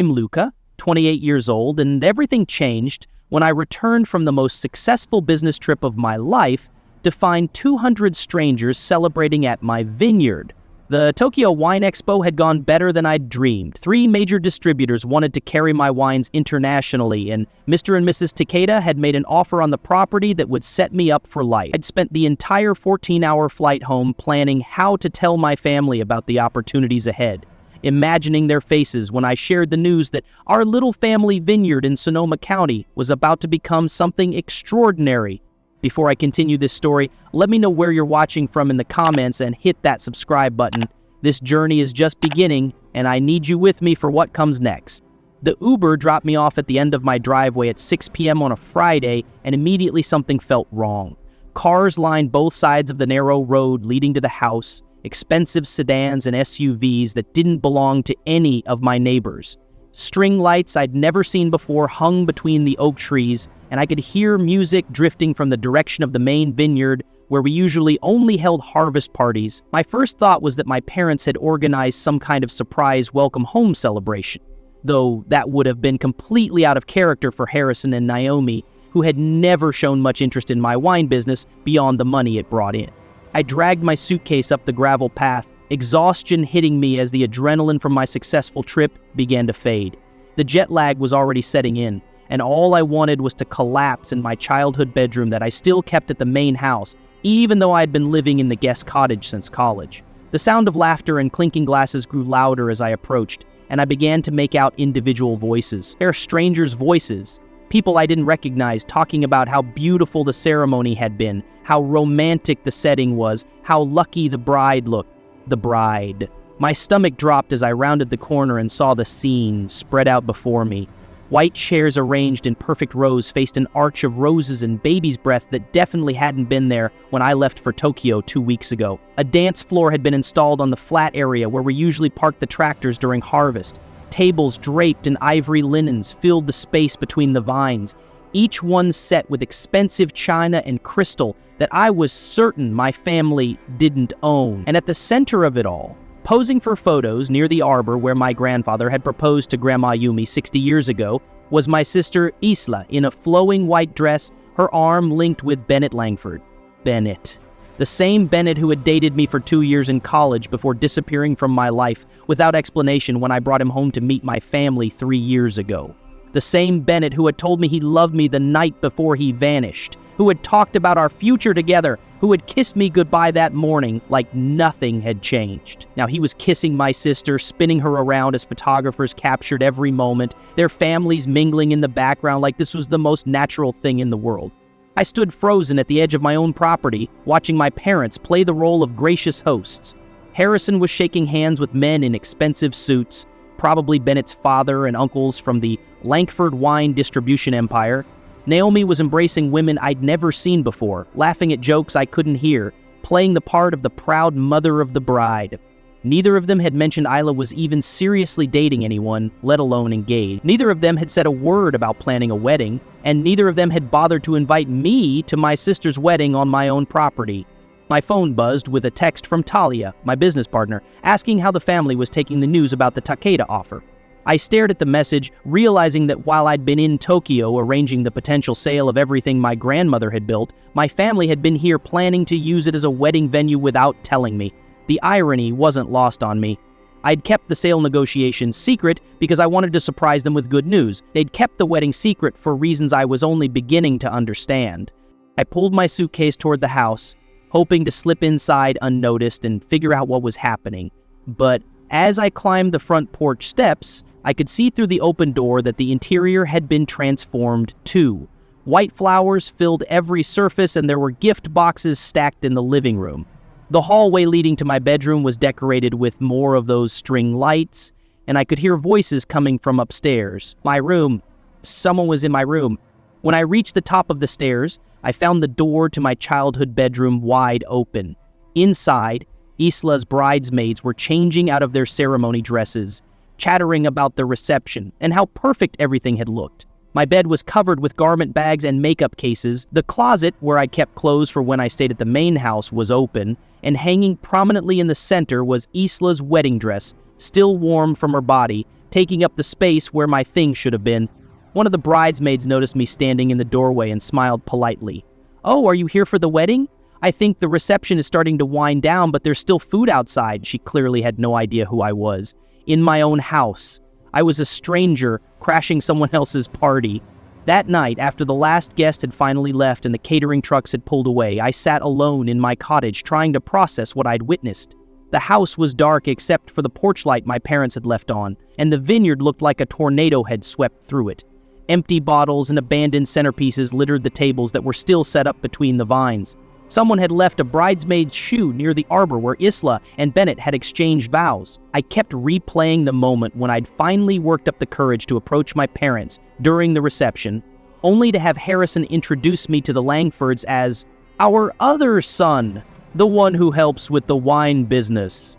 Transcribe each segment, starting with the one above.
I'm Luca, 28 years old, and everything changed when I returned from the most successful business trip of my life to find 200 strangers celebrating at my vineyard. The Tokyo Wine Expo had gone better than I'd dreamed. 3 major distributors wanted to carry my wines internationally, and Mr. and Mrs. Takeda had made an offer on the property that would set me up for life. I'd spent the entire 14-hour flight home planning how to tell my family about the opportunities ahead, imagining their faces when I shared the news that our little family vineyard in Sonoma County was about to become something extraordinary. Before I continue this story, let me know where you're watching from in the comments and hit that subscribe button. This journey is just beginning, and I need you with me for what comes next. The Uber dropped me off at the end of my driveway at 6 p.m. on a Friday, and immediately something felt wrong. Cars lined both sides of the narrow road leading to the house, expensive sedans and SUVs that didn't belong to any of my neighbors. String lights I'd never seen before hung between the oak trees, and I could hear music drifting from the direction of the main vineyard, where we usually only held harvest parties. My first thought was that my parents had organized some kind of surprise welcome home celebration, though that would have been completely out of character for Harrison and Naomi, who had never shown much interest in my wine business beyond the money it brought in. I dragged my suitcase up the gravel path, exhaustion hitting me as the adrenaline from my successful trip began to fade. The jet lag was already setting in, and all I wanted was to collapse in my childhood bedroom that I still kept at the main house, even though I had been living in the guest cottage since college. The sound of laughter and clinking glasses grew louder as I approached, and I began to make out individual voices. They are strangers' voices. People I didn't recognize talking about how beautiful the ceremony had been, how romantic the setting was, how lucky the bride looked. The bride. My stomach dropped as I rounded the corner and saw the scene spread out before me. White chairs arranged in perfect rows faced an arch of roses and baby's breath that definitely hadn't been there when I left for Tokyo 2 weeks ago. A dance floor had been installed on the flat area where we usually parked the tractors during harvest. Tables draped in ivory linens filled the space between the vines, each one set with expensive china and crystal that I was certain my family didn't own. And at the center of it all, posing for photos near the arbor where my grandfather had proposed to Grandma Yumi 60 years ago, was my sister Isla in a flowing white dress, her arm linked with Bennett Langford. Bennett. The same Bennett who had dated me for 2 years in college before disappearing from my life without explanation when I brought him home to meet my family 3 years ago. The same Bennett who had told me he loved me the night before he vanished, who had talked about our future together, who had kissed me goodbye that morning like nothing had changed. Now he was kissing my sister, spinning her around as photographers captured every moment, their families mingling in the background like this was the most natural thing in the world. I stood frozen at the edge of my own property, watching my parents play the role of gracious hosts. Harrison was shaking hands with men in expensive suits, probably Bennett's father and uncles from the Langford wine distribution empire. Naomi was embracing women I'd never seen before, laughing at jokes I couldn't hear, playing the part of the proud mother of the bride. Neither of them had mentioned Isla was even seriously dating anyone, let alone engaged. Neither of them had said a word about planning a wedding, and neither of them had bothered to invite me to my sister's wedding on my own property. My phone buzzed with a text from Talia, my business partner, asking how the family was taking the news about the Takeda offer. I stared at the message, realizing that while I'd been in Tokyo arranging the potential sale of everything my grandmother had built, my family had been here planning to use it as a wedding venue without telling me. The irony wasn't lost on me. I'd kept the sale negotiations secret because I wanted to surprise them with good news. They'd kept the wedding secret for reasons I was only beginning to understand. I pulled my suitcase toward the house, hoping to slip inside unnoticed and figure out what was happening. But as I climbed the front porch steps, I could see through the open door that the interior had been transformed too. White flowers filled every surface and there were gift boxes stacked in the living room. The hallway leading to my bedroom was decorated with more of those string lights, and I could hear voices coming from upstairs. My room. Someone was in my room. When I reached the top of the stairs, I found the door to my childhood bedroom wide open. Inside, Isla's bridesmaids were changing out of their ceremony dresses, chattering about the reception and how perfect everything had looked. My bed was covered with garment bags and makeup cases. The closet, where I kept clothes for when I stayed at the main house, was open, and hanging prominently in the center was Isla's wedding dress, still warm from her body, taking up the space where my things should have been. One of the bridesmaids noticed me standing in the doorway and smiled politely. "Oh, are you here for the wedding? I think the reception is starting to wind down, but there's still food outside." She clearly had no idea who I was. In my own house. I was a stranger crashing someone else's party. That night, after the last guest had finally left and the catering trucks had pulled away, I sat alone in my cottage trying to process what I'd witnessed. The house was dark except for the porch light my parents had left on, and the vineyard looked like a tornado had swept through it. Empty bottles and abandoned centerpieces littered the tables that were still set up between the vines. Someone had left a bridesmaid's shoe near the arbor where Isla and Bennett had exchanged vows. I kept replaying the moment when I'd finally worked up the courage to approach my parents during the reception, only to have Harrison introduce me to the Langfords as our other son, the one who helps with the wine business.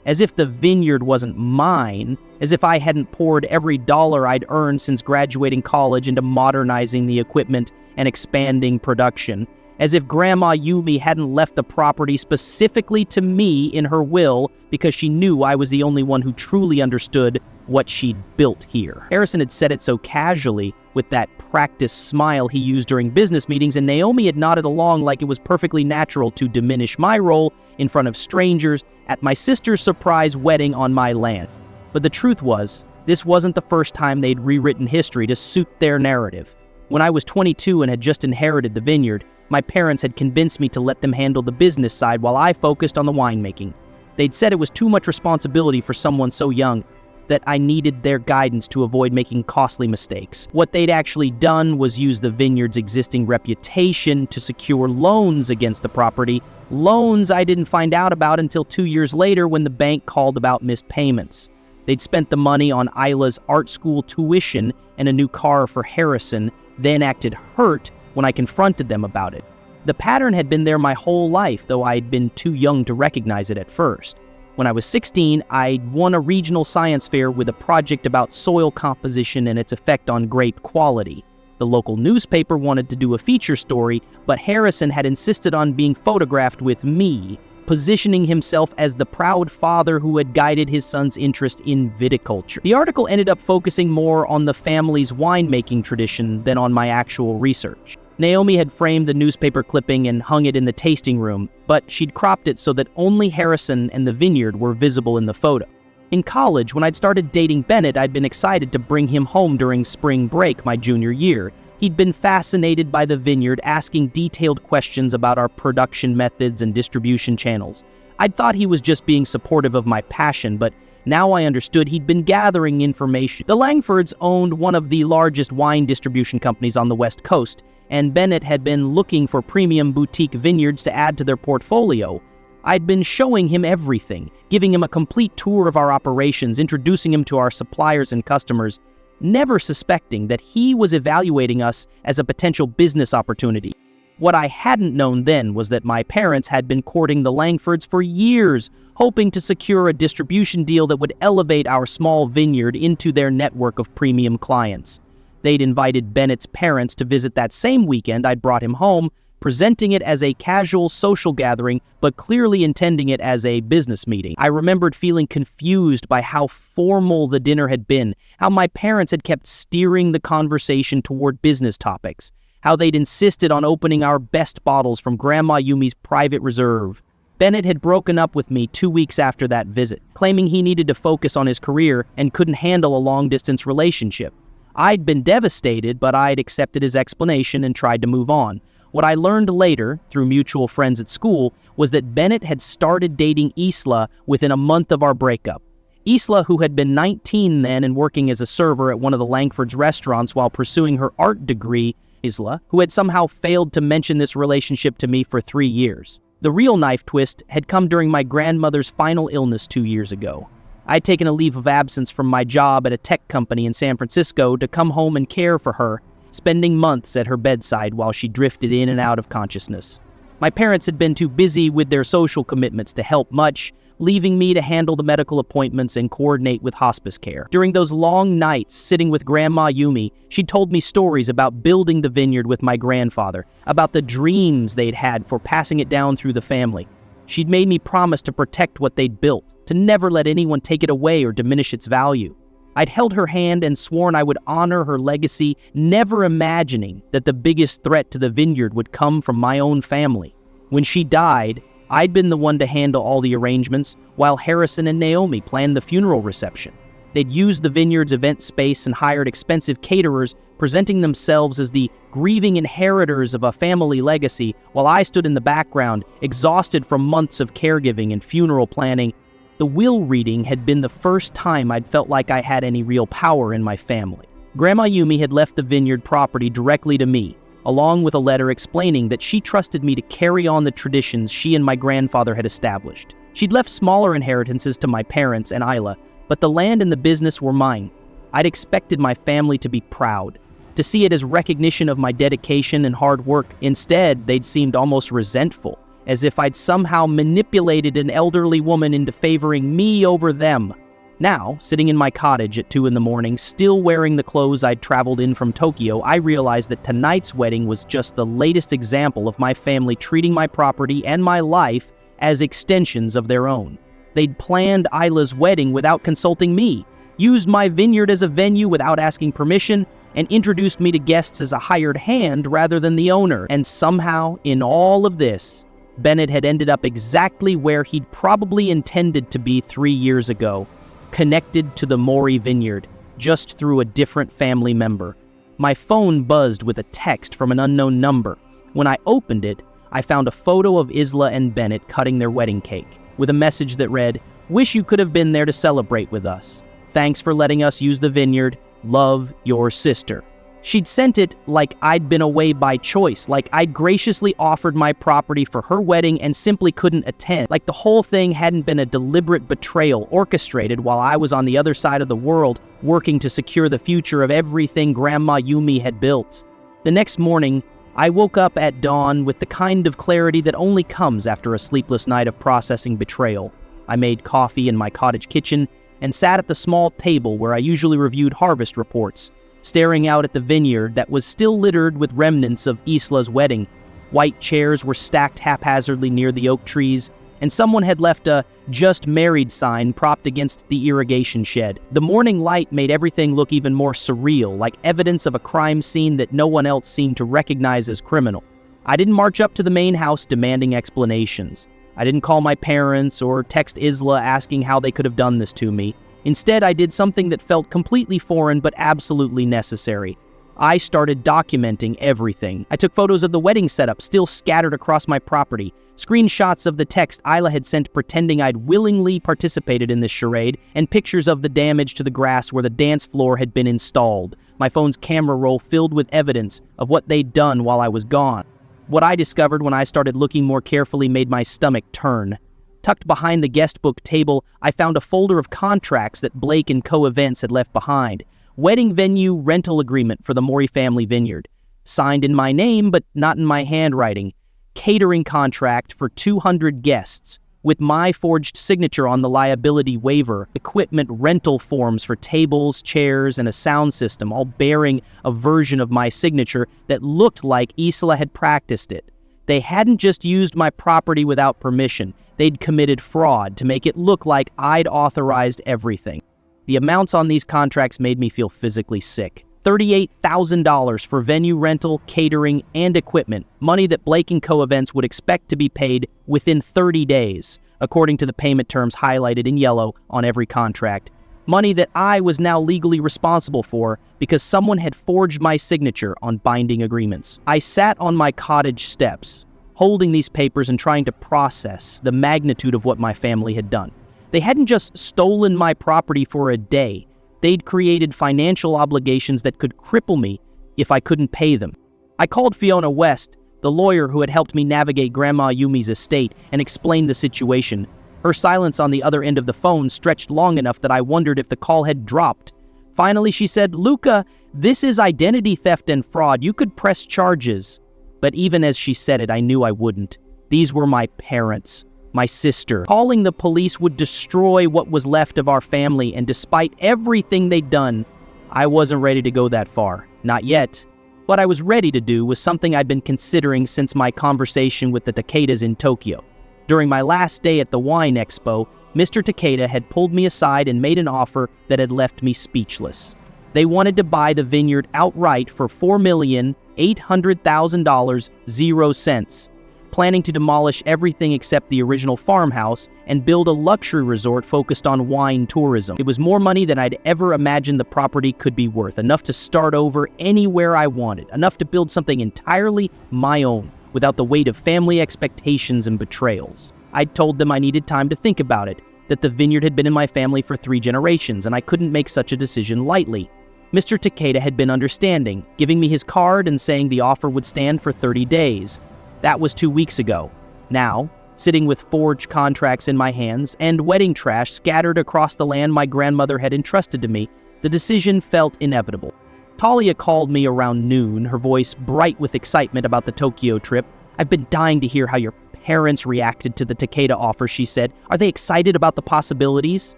As if the vineyard wasn't mine, as if I hadn't poured every dollar I'd earned since graduating college into modernizing the equipment and expanding production, as if Grandma Yumi hadn't left the property specifically to me in her will because she knew I was the only one who truly understood what she'd built here. Harrison had said it so casually, with that practiced smile he used during business meetings, and Naomi had nodded along like it was perfectly natural to diminish my role in front of strangers at my sister's surprise wedding on my land. But the truth was, this wasn't the first time they'd rewritten history to suit their narrative. When I was 22 and had just inherited the vineyard, my parents had convinced me to let them handle the business side while I focused on the winemaking. They'd said it was too much responsibility for someone so young, that I needed their guidance to avoid making costly mistakes. What they'd actually done was use the vineyard's existing reputation to secure loans against the property, loans I didn't find out about until 2 years later when the bank called about missed payments. They'd spent the money on Isla's art school tuition and a new car for Harrison, then acted hurt when I confronted them about it. The pattern had been there my whole life, though I'd been too young to recognize it at first. When I was 16, I won a regional science fair with a project about soil composition and its effect on grape quality. The local newspaper wanted to do a feature story, but Harrison had insisted on being photographed with me, positioning himself as the proud father who had guided his son's interest in viticulture. The article ended up focusing more on the family's winemaking tradition than on my actual research. Naomi had framed the newspaper clipping and hung it in the tasting room, but she'd cropped it so that only Harrison and the vineyard were visible in the photo. In college, when I'd started dating Bennett, I'd been excited to bring him home during spring break my junior year. He'd been fascinated by the vineyard, asking detailed questions about our production methods and distribution channels. I'd thought he was just being supportive of my passion, but now I understood he'd been gathering information. The Langfords owned one of the largest wine distribution companies on the West Coast, and Bennett had been looking for premium boutique vineyards to add to their portfolio. I'd been showing him everything, giving him a complete tour of our operations, introducing him to our suppliers and customers, never suspecting that he was evaluating us as a potential business opportunity. What I hadn't known then was that my parents had been courting the Langfords for years, hoping to secure a distribution deal that would elevate our small vineyard into their network of premium clients. They'd invited Bennett's parents to visit that same weekend I'd brought him home, presenting it as a casual social gathering, but clearly intending it as a business meeting. I remembered feeling confused by how formal the dinner had been, how my parents had kept steering the conversation toward business topics, how they'd insisted on opening our best bottles from Grandma Yumi's private reserve. Bennett had broken up with me 2 weeks after that visit, claiming he needed to focus on his career and couldn't handle a long-distance relationship. I'd been devastated, but I'd accepted his explanation and tried to move on. What I learned later, through mutual friends at school, was that Bennett had started dating Isla within a month of our breakup. Isla, who had been 19 then and working as a server at one of the Langfords restaurants while pursuing her art degree, Isla, who had somehow failed to mention this relationship to me for 3 years. The real knife twist had come during my grandmother's final illness 2 years ago. I'd taken a leave of absence from my job at a tech company in San Francisco to come home and care for her, spending months at her bedside while she drifted in and out of consciousness. My parents had been too busy with their social commitments to help much, leaving me to handle the medical appointments and coordinate with hospice care. During those long nights sitting with Grandma Yumi, she told me stories about building the vineyard with my grandfather, about the dreams they'd had for passing it down through the family. She'd made me promise to protect what they'd built, to never let anyone take it away or diminish its value. I'd held her hand and sworn I would honor her legacy, never imagining that the biggest threat to the vineyard would come from my own family. When she died, I'd been the one to handle all the arrangements, while Harrison and Naomi planned the funeral reception. They'd used the vineyard's event space and hired expensive caterers, presenting themselves as the grieving inheritors of a family legacy, while I stood in the background, exhausted from months of caregiving and funeral planning. The will reading had been the first time I'd felt like I had any real power in my family. Grandma Yumi had left the vineyard property directly to me, along with a letter explaining that she trusted me to carry on the traditions she and my grandfather had established. She'd left smaller inheritances to my parents and Isla, but the land and the business were mine. I'd expected my family to be proud, to see it as recognition of my dedication and hard work. Instead, they'd seemed almost resentful, as if I'd somehow manipulated an elderly woman into favoring me over them. Now, sitting in my cottage at 2 a.m, still wearing the clothes I'd traveled in from Tokyo, I realized that tonight's wedding was just the latest example of my family treating my property and my life as extensions of their own. They'd planned Isla's wedding without consulting me, used my vineyard as a venue without asking permission, and introduced me to guests as a hired hand rather than the owner. And somehow, in all of this, Bennett had ended up exactly where he'd probably intended to be 3 years ago, connected to the Mori vineyard, just through a different family member. My phone buzzed with a text from an unknown number. When I opened it, I found a photo of Isla and Bennett cutting their wedding cake, with a message that read, "Wish you could have been there to celebrate with us. Thanks for letting us use the vineyard. Love, your sister." She'd sent it like I'd been away by choice, like I'd graciously offered my property for her wedding and simply couldn't attend, like the whole thing hadn't been a deliberate betrayal orchestrated while I was on the other side of the world, working to secure the future of everything Grandma Yumi had built. The next morning, I woke up at dawn with the kind of clarity that only comes after a sleepless night of processing betrayal. I made coffee in my cottage kitchen and sat at the small table where I usually reviewed harvest reports, staring out at the vineyard that was still littered with remnants of Isla's wedding. White chairs were stacked haphazardly near the oak trees, and someone had left a "just married" sign propped against the irrigation shed. The morning light made everything look even more surreal, like evidence of a crime scene that no one else seemed to recognize as criminal. I didn't march up to the main house demanding explanations. I didn't call my parents or text Isla asking how they could have done this to me. Instead, I did something that felt completely foreign but absolutely necessary. I started documenting everything. I took photos of the wedding setup still scattered across my property, screenshots of the text Isla had sent pretending I'd willingly participated in this charade, and pictures of the damage to the grass where the dance floor had been installed. My phone's camera roll filled with evidence of what they'd done while I was gone. What I discovered when I started looking more carefully made my stomach turn. Tucked behind the guest book table, I found a folder of contracts that Blake and Co-Events had left behind. Wedding venue rental agreement for the Mori family vineyard. Signed in my name, but not in my handwriting. Catering contract for 200 guests, with my forged signature on the liability waiver. Equipment rental forms for tables, chairs, and a sound system, all bearing a version of my signature that looked like Isla had practiced it. They hadn't just used my property without permission. They'd committed fraud to make it look like I'd authorized everything. The amounts on these contracts made me feel physically sick. $38,000 for venue rental, catering, and equipment, money that Blake and Co-Events would expect to be paid within 30 days, according to the payment terms highlighted in yellow on every contract. Money that I was now legally responsible for because someone had forged my signature on binding agreements. I sat on my cottage steps, holding these papers and trying to process the magnitude of what my family had done. They hadn't just stolen my property for a day. They'd created financial obligations that could cripple me if I couldn't pay them. I called Fiona West, the lawyer who had helped me navigate Grandma Yumi's estate, and explained the situation. Her silence on the other end of the phone stretched long enough that I wondered if the call had dropped. Finally, she said, "Luca, this is identity theft and fraud. You could press charges." But even as she said it, I knew I wouldn't. These were my parents, my sister. Calling the police would destroy what was left of our family, and despite everything they'd done, I wasn't ready to go that far. Not yet. What I was ready to do was something I'd been considering since my conversation with the Takedas in Tokyo. During my last day at the wine expo, Mr. Takeda had pulled me aside and made an offer that had left me speechless. They wanted to buy the vineyard outright for $4,800,000, 0 cents, planning to demolish everything except the original farmhouse and build a luxury resort focused on wine tourism. It was more money than I'd ever imagined the property could be worth, enough to start over anywhere I wanted, enough to build something entirely my own, without the weight of family expectations and betrayals. I'd told them I needed time to think about it, that the vineyard had been in my family for 3 generations, and I couldn't make such a decision lightly. Mr. Takeda had been understanding, giving me his card and saying the offer would stand for 30 days. That was 2 weeks ago. Now, sitting with forged contracts in my hands and wedding trash scattered across the land my grandmother had entrusted to me, the decision felt inevitable. Talia called me around noon, her voice bright with excitement about the Tokyo trip. "I've been dying to hear how your parents reacted to the Takeda offer," she said. "Are they excited about the possibilities?"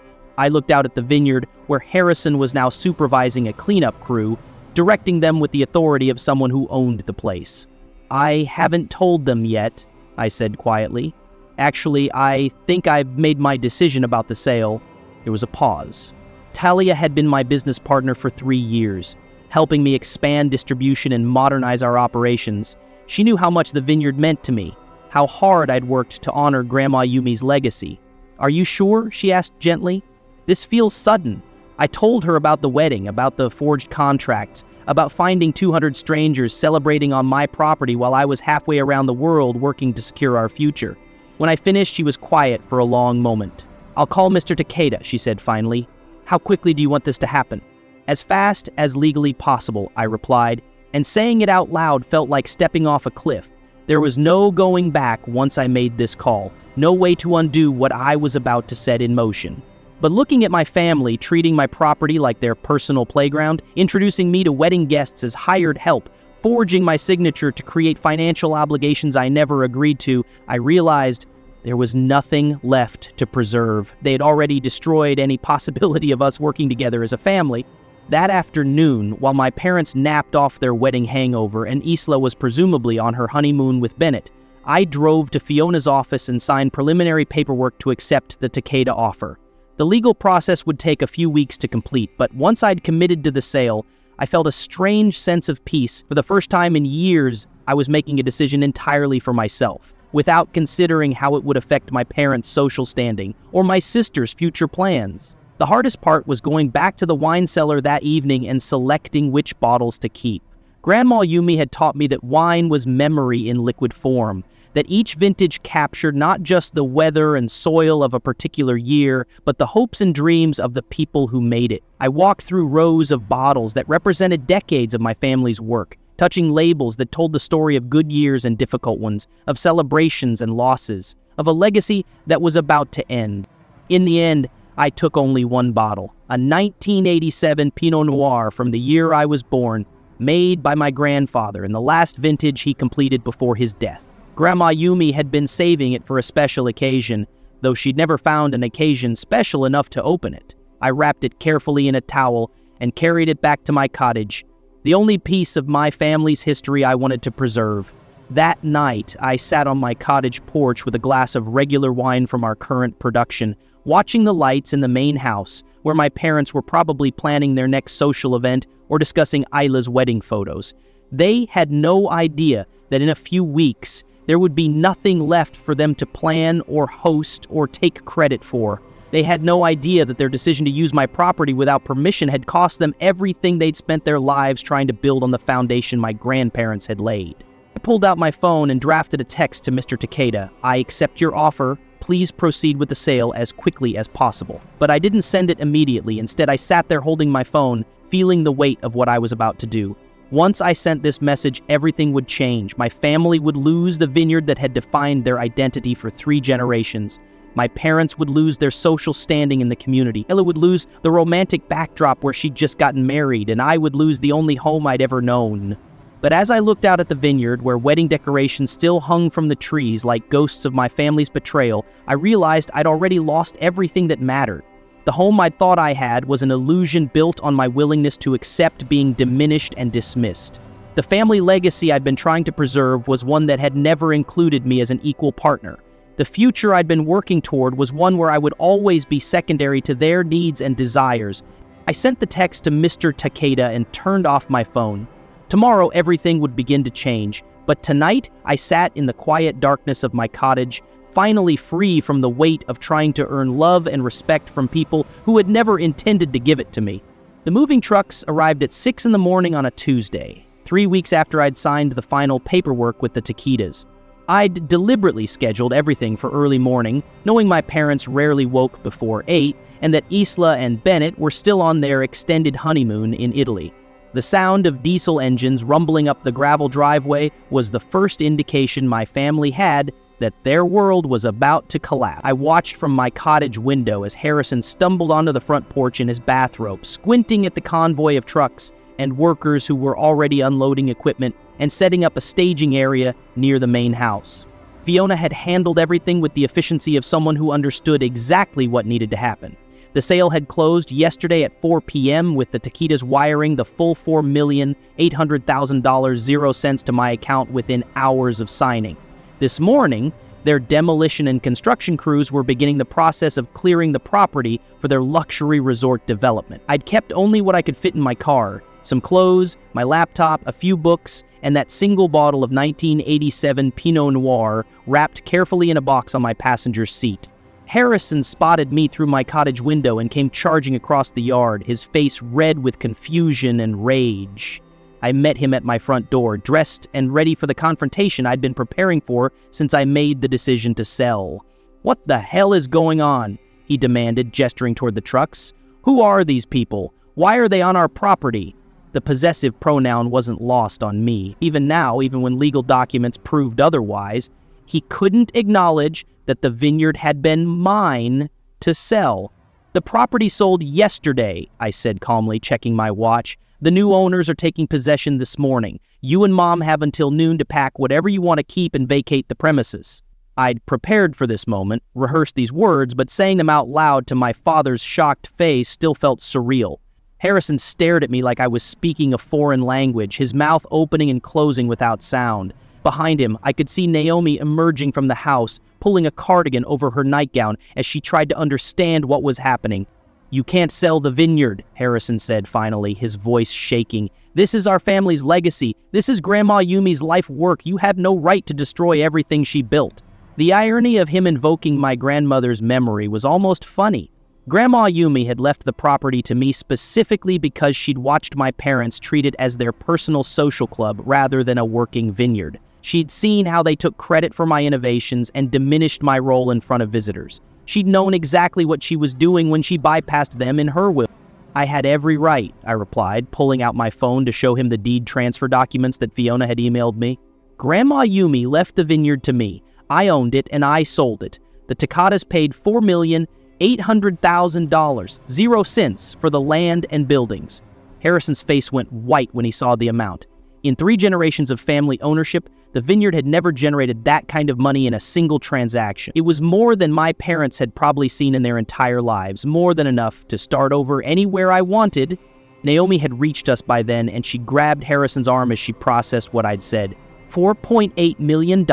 I looked out at the vineyard, where Harrison was now supervising a cleanup crew, directing them with the authority of someone who owned the place. "I haven't told them yet," I said quietly. "Actually, I think I've made my decision about the sale." There was a pause. Talia had been my business partner for 3 years, helping me expand distribution and modernize our operations. She knew how much the vineyard meant to me, how hard I'd worked to honor Grandma Yumi's legacy. "Are you sure?" she asked gently. "This feels sudden." I told her about the wedding, about the forged contracts, about finding 200 strangers celebrating on my property while I was halfway around the world working to secure our future. When I finished, she was quiet for a long moment. "I'll call Mr. Takeda," she said finally. "How quickly do you want this to happen?" "As fast as legally possible," I replied, and saying it out loud felt like stepping off a cliff. There was no going back once I made this call, no way to undo what I was about to set in motion. But looking at my family, treating my property like their personal playground, introducing me to wedding guests as hired help, forging my signature to create financial obligations I never agreed to, I realized there was nothing left to preserve. They had already destroyed any possibility of us working together as a family. That afternoon, while my parents napped off their wedding hangover and Isla was presumably on her honeymoon with Bennett, I drove to Fiona's office and signed preliminary paperwork to accept the Takeda offer. The legal process would take a few weeks to complete, but once I'd committed to the sale, I felt a strange sense of peace. For the first time in years, I was making a decision entirely for myself, without considering how it would affect my parents' social standing or my sister's future plans. The hardest part was going back to the wine cellar that evening and selecting which bottles to keep. Grandma Yumi had taught me that wine was memory in liquid form, that each vintage captured not just the weather and soil of a particular year, but the hopes and dreams of the people who made it. I walked through rows of bottles that represented decades of my family's work, touching labels that told the story of good years and difficult ones, of celebrations and losses, of a legacy that was about to end. In the end, I took only one bottle, a 1987 Pinot Noir from the year I was born, made by my grandfather in the last vintage he completed before his death. Grandma Yumi had been saving it for a special occasion, though she'd never found an occasion special enough to open it. I wrapped it carefully in a towel and carried it back to my cottage, the only piece of my family's history I wanted to preserve. That night, I sat on my cottage porch with a glass of regular wine from our current production, watching the lights in the main house, where my parents were probably planning their next social event or discussing Isla's wedding photos. They had no idea that in a few weeks, there would be nothing left for them to plan or host or take credit for. They had no idea that their decision to use my property without permission had cost them everything they'd spent their lives trying to build on the foundation my grandparents had laid. I pulled out my phone and drafted a text to Mr. Takeda. "I accept your offer. Please proceed with the sale as quickly as possible." But I didn't send it immediately. Instead, I sat there holding my phone, feeling the weight of what I was about to do. Once I sent this message, everything would change. My family would lose the vineyard that had defined their identity for 3 generations. My parents would lose their social standing in the community. Ella would lose the romantic backdrop where she'd just gotten married, and I would lose the only home I'd ever known. But as I looked out at the vineyard, where wedding decorations still hung from the trees like ghosts of my family's betrayal, I realized I'd already lost everything that mattered. The home I thought I had was an illusion built on my willingness to accept being diminished and dismissed. The family legacy I'd been trying to preserve was one that had never included me as an equal partner. The future I'd been working toward was one where I would always be secondary to their needs and desires. I sent the text to Mr. Takeda and turned off my phone. Tomorrow, everything would begin to change, but tonight, I sat in the quiet darkness of my cottage, finally free from the weight of trying to earn love and respect from people who had never intended to give it to me. The moving trucks arrived at 6 in the morning on a Tuesday, 3 weeks after I'd signed the final paperwork with the Takedas. I'd deliberately scheduled everything for early morning, knowing my parents rarely woke before 8, and that Isla and Bennett were still on their extended honeymoon in Italy. The sound of diesel engines rumbling up the gravel driveway was the first indication my family had that their world was about to collapse. I watched from my cottage window as Harrison stumbled onto the front porch in his bathrobe, squinting at the convoy of trucks and workers who were already unloading equipment and setting up a staging area near the main house. Fiona had handled everything with the efficiency of someone who understood exactly what needed to happen. The sale had closed yesterday at 4 p.m. with the Takedas wiring the full $4,800,000 0 cents to my account within hours of signing. This morning, their demolition and construction crews were beginning the process of clearing the property for their luxury resort development. I'd kept only what I could fit in my car: some clothes, my laptop, a few books, and that single bottle of 1987 Pinot Noir wrapped carefully in a box on my passenger's seat. Harrison spotted me through my cottage window and came charging across the yard, his face red with confusion and rage. I met him at my front door, dressed and ready for the confrontation I'd been preparing for since I made the decision to sell. "What the hell is going on?" he demanded, gesturing toward the trucks. "Who are these people? Why are they on our property?" The possessive pronoun wasn't lost on me. Even now, even when legal documents proved otherwise, he couldn't acknowledge that the vineyard had been mine to sell. "The property sold yesterday," I said calmly, checking my watch. "The new owners are taking possession this morning. You and Mom have until noon to pack whatever you want to keep and vacate the premises." I'd prepared for this moment, rehearsed these words, but saying them out loud to my father's shocked face still felt surreal. Harrison stared at me like I was speaking a foreign language, his mouth opening and closing without sound. Behind him, I could see Naomi emerging from the house, pulling a cardigan over her nightgown as she tried to understand what was happening. "You can't sell the vineyard," Harrison said finally, his voice shaking. "This is our family's legacy. This is Grandma Yumi's life work. You have no right to destroy everything she built." The irony of him invoking my grandmother's memory was almost funny. Grandma Yumi had left the property to me specifically because she'd watched my parents treat it as their personal social club rather than a working vineyard. She'd seen how they took credit for my innovations and diminished my role in front of visitors. She'd known exactly what she was doing when she bypassed them in her will. "I had every right," I replied, pulling out my phone to show him the deed transfer documents that Fiona had emailed me. "Grandma Yumi left the vineyard to me. I owned it and I sold it. The Takedas paid $4,800,000, 0 cents, for the land and buildings." Harrison's face went white when he saw the amount. In 3 generations of family ownership, the vineyard had never generated that kind of money in a single transaction. It was more than my parents had probably seen in their entire lives, more than enough to start over anywhere I wanted. Naomi had reached us by then, and she grabbed Harrison's arm as she processed what I'd said. $4.8 million,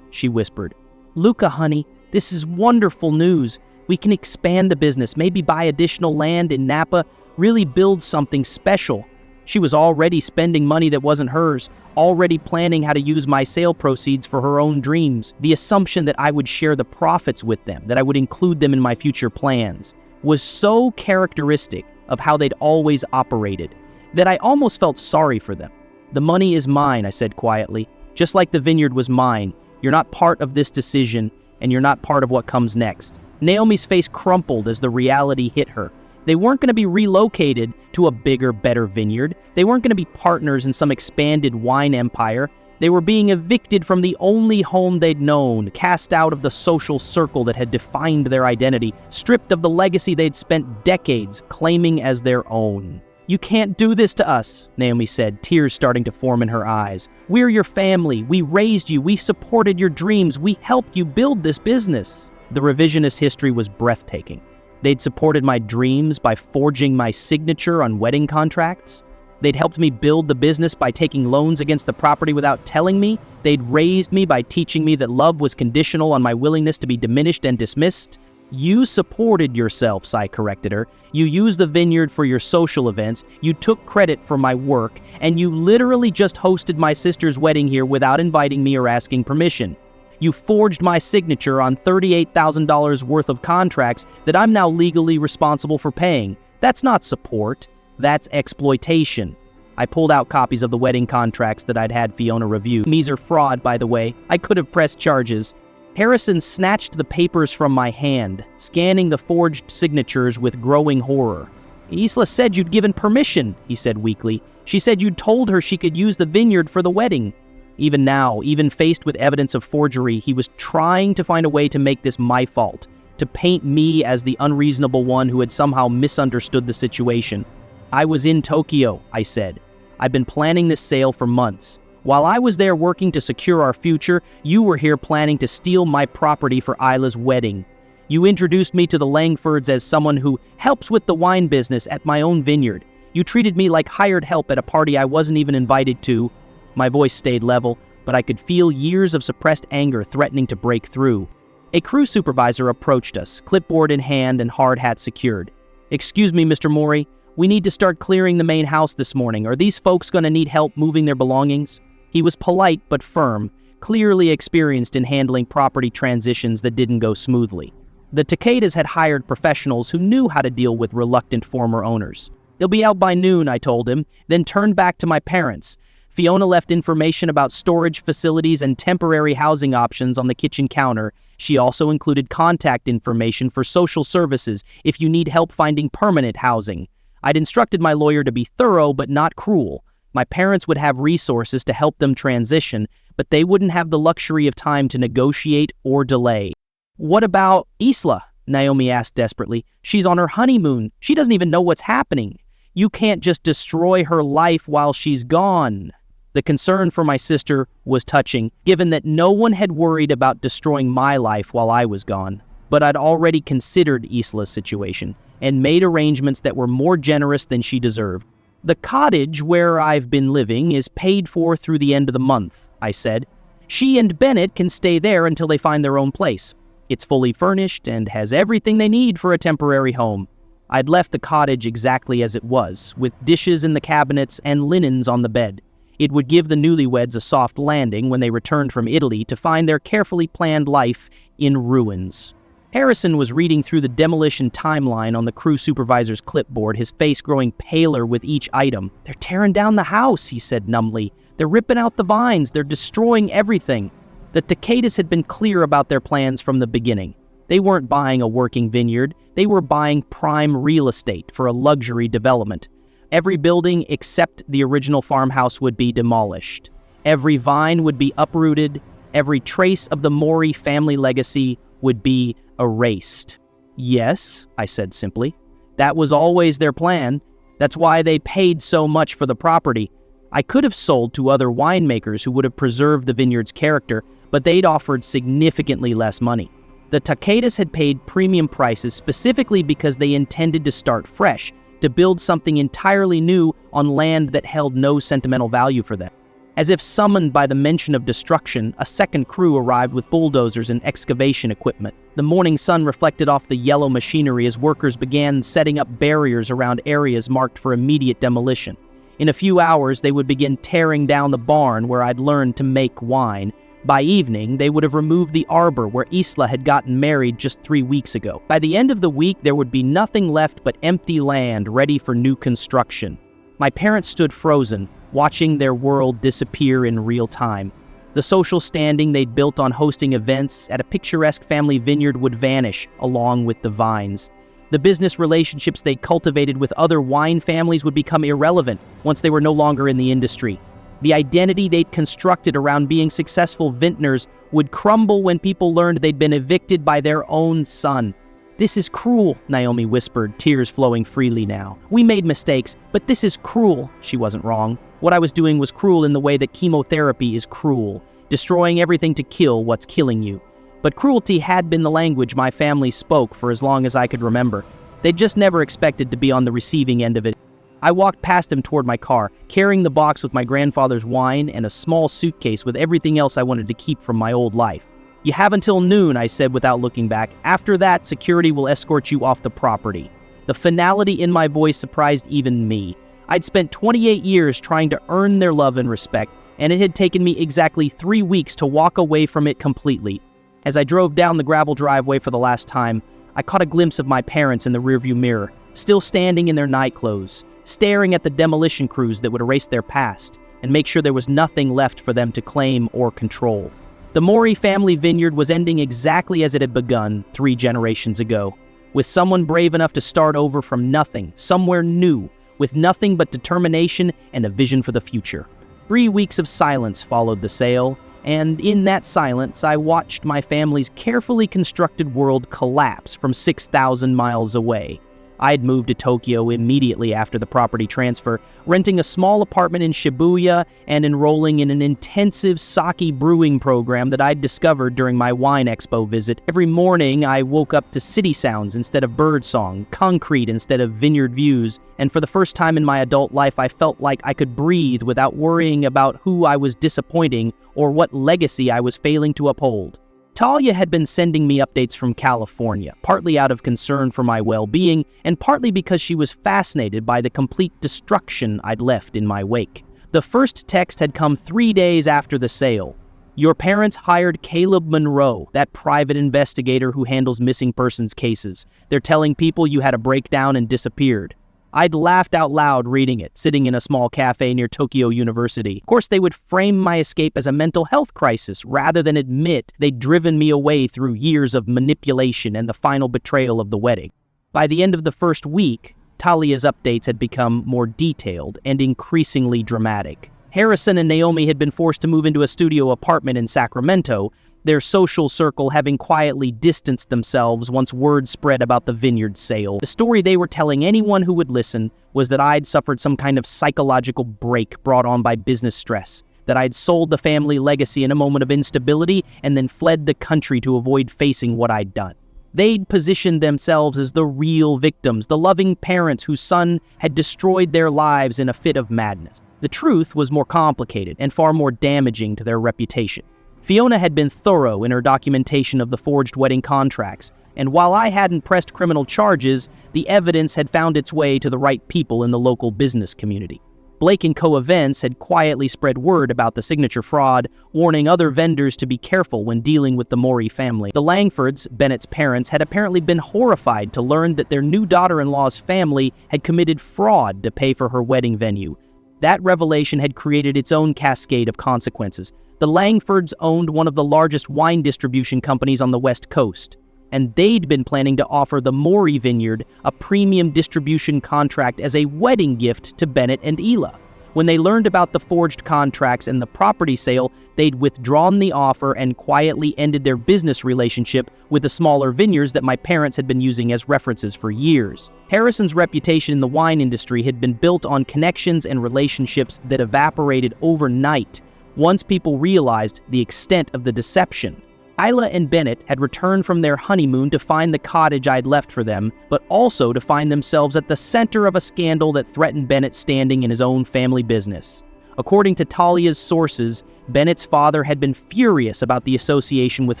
she whispered. "Luca, honey, this is wonderful news. We can expand the business, maybe buy additional land in Napa, really build something special." She was already spending money that wasn't hers, already planning how to use my sale proceeds for her own dreams. The assumption that I would share the profits with them, that I would include them in my future plans, was so characteristic of how they'd always operated that I almost felt sorry for them. "The money is mine," I said quietly, "just like the vineyard was mine. You're not part of this decision, and you're not part of what comes next." Naomi's face crumpled as the reality hit her. They weren't going to be relocated to a bigger, better vineyard. They weren't going to be partners in some expanded wine empire. They were being evicted from the only home they'd known, cast out of the social circle that had defined their identity, stripped of the legacy they'd spent decades claiming as their own. "You can't do this to us," Naomi said, tears starting to form in her eyes. "We're your family. We raised you. We supported your dreams. We helped you build this business." The revisionist history was breathtaking. They'd supported my dreams by forging my signature on wedding contracts. They'd helped me build the business by taking loans against the property without telling me. They'd raised me by teaching me that love was conditional on my willingness to be diminished and dismissed. You supported yourselves, I corrected her. You used the vineyard for your social events, you took credit for my work, and you literally just hosted my sister's wedding here without inviting me or asking permission. You forged my signature on $38,000 worth of contracts that I'm now legally responsible for paying. That's not support, that's exploitation. I pulled out copies of the wedding contracts that I'd had Fiona review. These are fraud, by the way. I could have pressed charges. Harrison snatched the papers from my hand, scanning the forged signatures with growing horror. Isla said you'd given permission, he said weakly. She said you'd told her she could use the vineyard for the wedding. Even now, even faced with evidence of forgery, he was trying to find a way to make this my fault, to paint me as the unreasonable one who had somehow misunderstood the situation. I was in Tokyo, I said. I've been planning this sale for months. While I was there working to secure our future, you were here planning to steal my property for Isla's wedding. You introduced me to the Langfords as someone who helps with the wine business at my own vineyard. You treated me like hired help at a party I wasn't even invited to. My voice stayed level, but I could feel years of suppressed anger threatening to break through. A crew supervisor approached us, clipboard in hand and hard hat secured. "Excuse me, Mr. Mori, we need to start clearing the main house this morning. Are these folks going to need help moving their belongings?" He was polite but firm, clearly experienced in handling property transitions that didn't go smoothly. The Takedas had hired professionals who knew how to deal with reluctant former owners. "They'll be out by noon," I told him, then turned back to my parents. Fiona left information about storage facilities and temporary housing options on the kitchen counter. She also included contact information for social services if you need help finding permanent housing. I'd instructed my lawyer to be thorough but not cruel. My parents would have resources to help them transition, but they wouldn't have the luxury of time to negotiate or delay. "What about Isla?" Naomi asked desperately. "She's on her honeymoon. She doesn't even know what's happening. You can't just destroy her life while she's gone." The concern for my sister was touching, given that no one had worried about destroying my life while I was gone. But I'd already considered Isla's situation and made arrangements that were more generous than she deserved. "The cottage where I've been living is paid for through the end of the month," I said. "She and Bennett can stay there until they find their own place. It's fully furnished and has everything they need for a temporary home." I'd left the cottage exactly as it was, with dishes in the cabinets and linens on the bed. It would give the newlyweds a soft landing when they returned from Italy to find their carefully planned life in ruins. Harrison was reading through the demolition timeline on the crew supervisor's clipboard, his face growing paler with each item. "They're tearing down the house," he said numbly. "They're ripping out the vines. They're destroying everything." The Takedas had been clear about their plans from the beginning. They weren't buying a working vineyard. They were buying prime real estate for a luxury development. Every building except the original farmhouse would be demolished. Every vine would be uprooted. Every trace of the Mori family legacy would be erased. "Yes," I said simply. "That was always their plan. That's why they paid so much for the property. I could have sold to other winemakers who would have preserved the vineyard's character, but they'd offered significantly less money. The Takedas had paid premium prices specifically because they intended to start fresh, to build something entirely new on land that held no sentimental value for them. As if summoned by the mention of destruction, a second crew arrived with bulldozers and excavation equipment. The morning sun reflected off the yellow machinery as workers began setting up barriers around areas marked for immediate demolition. In a few hours, they would begin tearing down the barn where I'd learned to make wine. By evening, they would have removed the arbor where Isla had gotten married just 3 weeks ago. By the end of the week, there would be nothing left but empty land ready for new construction. My parents stood frozen, watching their world disappear in real time. The social standing they'd built on hosting events at a picturesque family vineyard would vanish along with the vines. The business relationships they cultivated with other wine families would become irrelevant once they were no longer in the industry. The identity they'd constructed around being successful vintners would crumble when people learned they'd been evicted by their own son. "This is cruel," Naomi whispered, tears flowing freely now. "We made mistakes, but this is cruel." She wasn't wrong. What I was doing was cruel in the way that chemotherapy is cruel, destroying everything to kill what's killing you. But cruelty had been the language my family spoke for as long as I could remember. They'd just never expected to be on the receiving end of it. I walked past him toward my car, carrying the box with my grandfather's wine and a small suitcase with everything else I wanted to keep from my old life. "You have until noon," I said without looking back. "After that, security will escort you off the property." The finality in my voice surprised even me. I'd spent 28 years trying to earn their love and respect, and it had taken me exactly 3 weeks to walk away from it completely. As I drove down the gravel driveway for the last time, I caught a glimpse of my parents in the rearview mirror, still standing in their night clothes, staring at the demolition crews that would erase their past and make sure there was nothing left for them to claim or control. The Mori family vineyard was ending exactly as it had begun 3 generations ago, with someone brave enough to start over from nothing, somewhere new, with nothing but determination and a vision for the future. 3 weeks of silence followed the sale, and in that silence, I watched my family's carefully constructed world collapse from 6,000 miles away. I'd moved to Tokyo immediately after the property transfer, renting a small apartment in Shibuya and enrolling in an intensive sake brewing program that I'd discovered during my wine expo visit. Every morning, I woke up to city sounds instead of birdsong, concrete instead of vineyard views, and for the first time in my adult life, I felt like I could breathe without worrying about who I was disappointing or what legacy I was failing to uphold. Talia had been sending me updates from California, partly out of concern for my well-being, and partly because she was fascinated by the complete destruction I'd left in my wake. The first text had come 3 days after the sale. "Your parents hired Caleb Monroe, that private investigator who handles missing persons cases. They're telling people you had a breakdown and disappeared." I'd laughed out loud reading it, sitting in a small cafe near Tokyo University. Of course, they would frame my escape as a mental health crisis rather than admit they'd driven me away through years of manipulation and the final betrayal of the wedding. By the end of the first week, Talia's updates had become more detailed and increasingly dramatic. Harrison and Naomi had been forced to move into a studio apartment in Sacramento, their social circle having quietly distanced themselves once word spread about the vineyard sale. The story they were telling anyone who would listen was that I'd suffered some kind of psychological break brought on by business stress, that I'd sold the family legacy in a moment of instability and then fled the country to avoid facing what I'd done. They'd positioned themselves as the real victims, the loving parents whose son had destroyed their lives in a fit of madness. The truth was more complicated and far more damaging to their reputation. Fiona had been thorough in her documentation of the forged wedding contracts, and while I hadn't pressed criminal charges, the evidence had found its way to the right people in the local business community. Blake & Co. Events had quietly spread word about the signature fraud, warning other vendors to be careful when dealing with the Mori family. The Langfords, Bennett's parents, had apparently been horrified to learn that their new daughter-in-law's family had committed fraud to pay for her wedding venue. That revelation had created its own cascade of consequences. The Langfords owned one of the largest wine distribution companies on the West Coast, and they'd been planning to offer the Mori Vineyard a premium distribution contract as a wedding gift to Bennett and Ela. When they learned about the forged contracts and the property sale, they'd withdrawn the offer and quietly ended their business relationship with the smaller vineyards that my parents had been using as references for years. Harrison's reputation in the wine industry had been built on connections and relationships that evaporated overnight once people realized the extent of the deception. Isla and Bennett had returned from their honeymoon to find the cottage I'd left for them, but also to find themselves at the center of a scandal that threatened Bennett's standing in his own family business. According to Talia's sources, Bennett's father had been furious about the association with